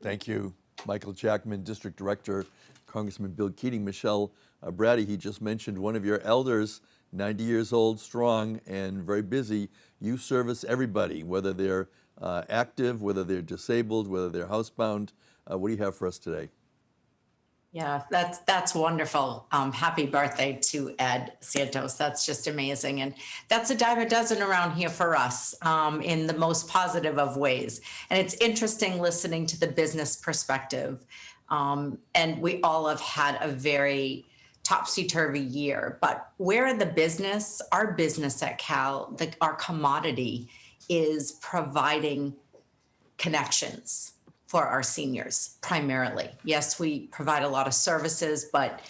Thank you, Michael Jackman, District Director, Congressman Bill Keating, Michelle Bratti. He just mentioned one of your elders, 90 years old, strong, and very busy. You service everybody, whether they're active, whether they're disabled, whether they're housebound. What do you have for us today? Yeah, that's wonderful. Happy birthday to Ed Santos. That's just amazing. And that's a dime a dozen around here for us in the most positive of ways. And it's interesting listening to the business perspective. And we all have had a very topsy-turvy year. But we're in the business, our business at Cal, our commodity is providing connections for our seniors primarily. Yes, we provide a lot of services, but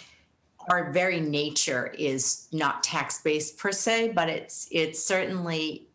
our very nature is not tax-based per se, but it's certainly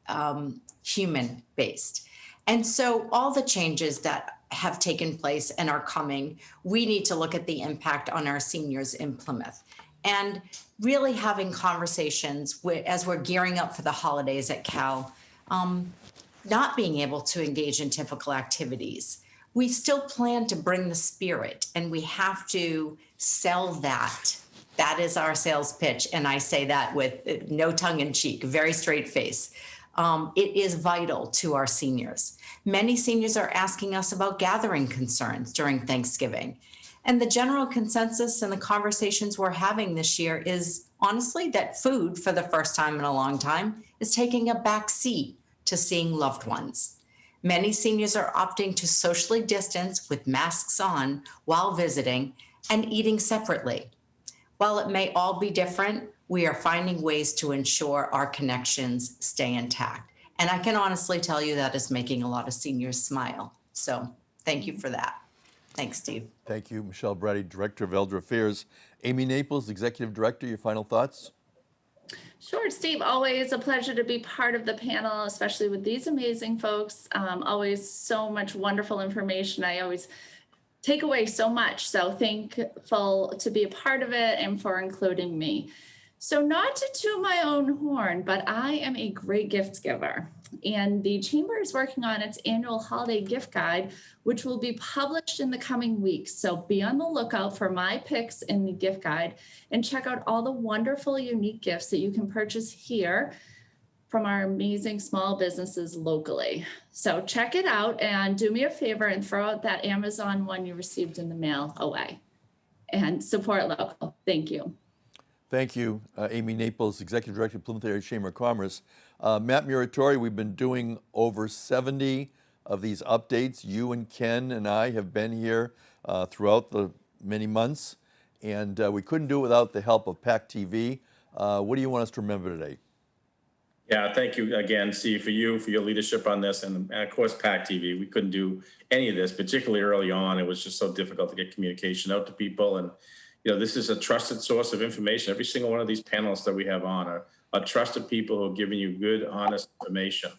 human-based. And so all the changes that have taken place and are coming, we need to look at the impact on our seniors in Plymouth. And really having conversations as we're gearing up for the holidays at Cal, not being able to engage in typical activities. We still plan to bring the spirit, and we have to sell that. That is our sales pitch, and I say that with no tongue in cheek, very straight face. It is vital to our seniors. Many seniors are asking us about gathering concerns during Thanksgiving. And the general consensus and the conversations we're having this year is honestly that food, for the first time in a long time, is taking a back seat to seeing loved ones. Many seniors are opting to socially distance with masks on while visiting and eating separately. While it may all be different, we are finding ways to ensure our connections stay intact. And I can honestly tell you that is making a lot of seniors smile. So thank you for that. Thanks, Steve. Thank you, Michelle Bratti, Director of Elder Affairs. Amy Naples, Executive Director, your final thoughts? Sure, Steve, always a pleasure to be part of the panel, especially with these amazing folks. Always so much wonderful information. I always take away so much. So thankful to be a part of it and for including me. So not to toot my own horn, but I am a great gift giver. And the Chamber is working on its annual holiday gift guide, which will be published in the coming weeks. So be on the lookout for my picks in the gift guide and check out all the wonderful, unique gifts that you can purchase here from our amazing small businesses locally. So check it out and do me a favor and throw out that Amazon one you received in the mail away and support local. Thank you. Thank you, Amy Naples, Executive Director of Plymouth Area Chamber of Commerce. Matt Muratore, we've been doing over 70 of these updates. You and Ken and I have been here throughout the many months, and we couldn't do it without the help of PAC TV. What do you want us to remember today? Yeah, thank you again, Steve, for your leadership on this, and of course, PAC TV. We couldn't do any of this, particularly early on. It was just so difficult to get communication out to people, and this is a trusted source of information. Every single one of these panelists that we have on are trusted people who are giving you good, honest information,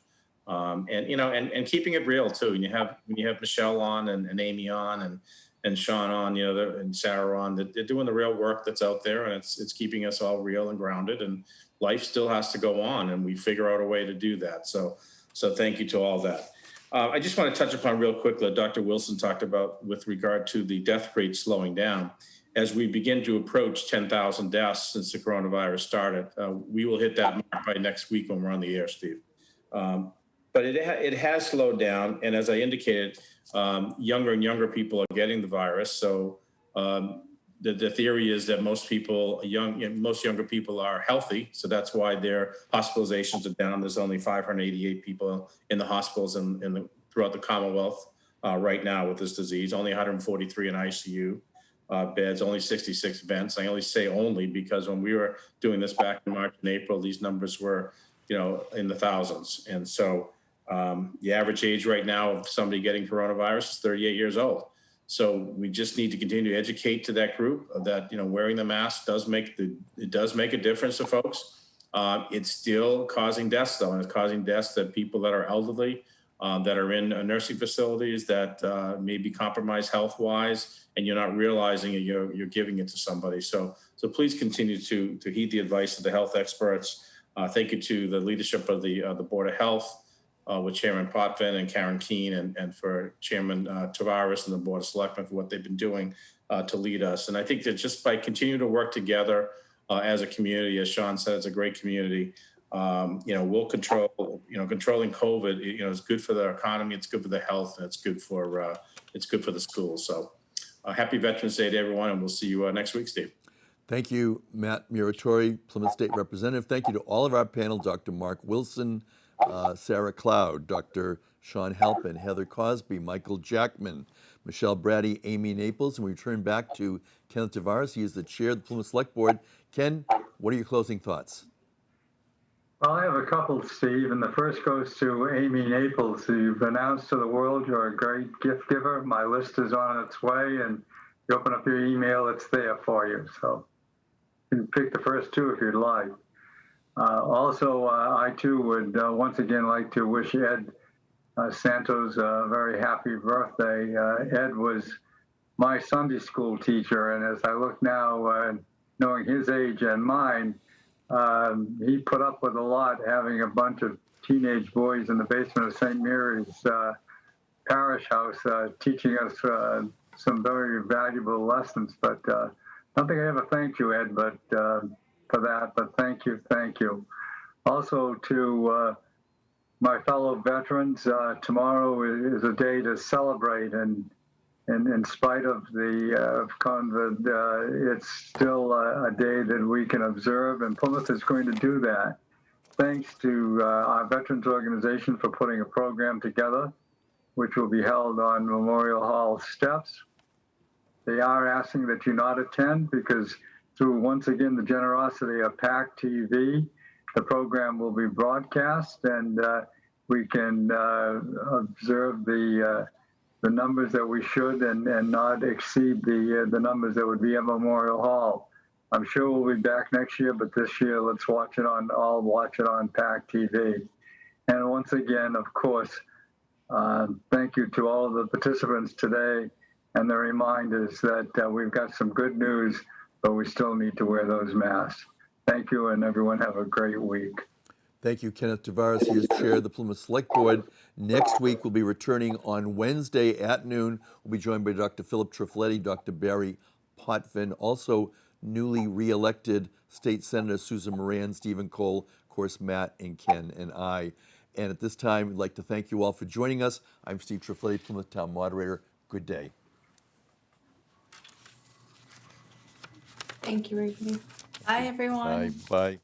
and keeping it real too. And when you have Michelle on and Amy on, and Sean on, and Sarah on, that they're doing the real work that's out there, and it's keeping us all real and grounded, and life still has to go on, and we figure out a way to do that. So thank you to all that. I just want to touch upon real quickly what Dr. Wilson talked about with regard to the death rate slowing down. As we begin to approach 10,000 deaths since the coronavirus started, we will hit that mark by next week when we're on the air, Steve. But it has slowed down, and as I indicated, younger and younger people are getting the virus. So the theory is that most younger people are healthy, so that's why their hospitalizations are down. There's only 588 people in the hospitals throughout the Commonwealth right now with this disease. Only 143 in ICU beds, only 66 vents. I only say only because when we were doing this back in March and April, these numbers were, in the thousands. And so the average age right now of somebody getting coronavirus is 38 years old. So we just need to continue to educate to that group that, wearing the mask does make a difference to folks. It's still causing deaths though, and it's causing deaths that people that are elderly, that are in nursing facilities that may be compromised health-wise, and you're not realizing it, you're giving it to somebody. So please continue to heed the advice of the health experts. Thank you to the leadership of the Board of Health, with Chairman Potvin and Karen Keane, and for Chairman Tavares and the Board of Selectmen for what they've been doing to lead us. And I think that just by continuing to work together as a community, as Sean said, it's a great community. We'll controlling COVID, is good for the economy, it's good for the health, and it's good for the schools. So happy Veterans Day to everyone, and we'll see you next week, Steve. Thank you, Matt Muratore, Plymouth State Representative. Thank you to all of our panel, Dr. Mark Wilson, Sarah Cloud, Dr. Sean Halpin, Heather Cosby, Michael Jackman, Michelle Bratti, Amy Naples, and we return back to Ken Tavares. He is the chair of the Plymouth Select Board. Ken, what are your closing thoughts? Well, I have a couple, Steve, and the first goes to Amy Naples. You've announced to the world you're a great gift giver. My list is on its way, and you open up your email, it's there for you. So you can pick the first two if you'd like. Also, I too would once again like to wish Ed Santos a very happy birthday. Ed was my Sunday school teacher, and as I look now, knowing his age and mine, he put up with a lot, having a bunch of teenage boys in the basement of St. Mary's Parish House teaching us some very valuable lessons. But I don't think I ever thanked you, Ed, for that, but thank you. Also to my fellow veterans, tomorrow is a day to celebrate, and in spite of the COVID, it's still a day that we can observe, and Plymouth is going to do that. Thanks to our Veterans Organization for putting a program together, which will be held on Memorial Hall steps. They are asking that you not attend because through, once again, the generosity of PAC TV, the program will be broadcast, and we can observe the numbers that we should and not exceed the numbers that would be at Memorial Hall. I'm sure we'll be back next year, but this year, let's watch it on PAC TV. And once again, of course, thank you to all of the participants today, and the reminders that we've got some good news, but we still need to wear those masks. Thank you, and everyone have a great week. Thank you, Kenneth Tavares. He is chair of the Plymouth Select Board. Next week, we'll be returning on Wednesday at noon. We'll be joined by Dr. Philip Triffletti, Dr. Barry Potvin, also newly re-elected State Senator Susan Moran, Stephen Cole, of course, Matt and Ken and I. And at this time, I'd like to thank you all for joining us. I'm Steve Triffletti, Plymouth Town Moderator. Good day. Thank you, everybody. Bye, everyone. Bye.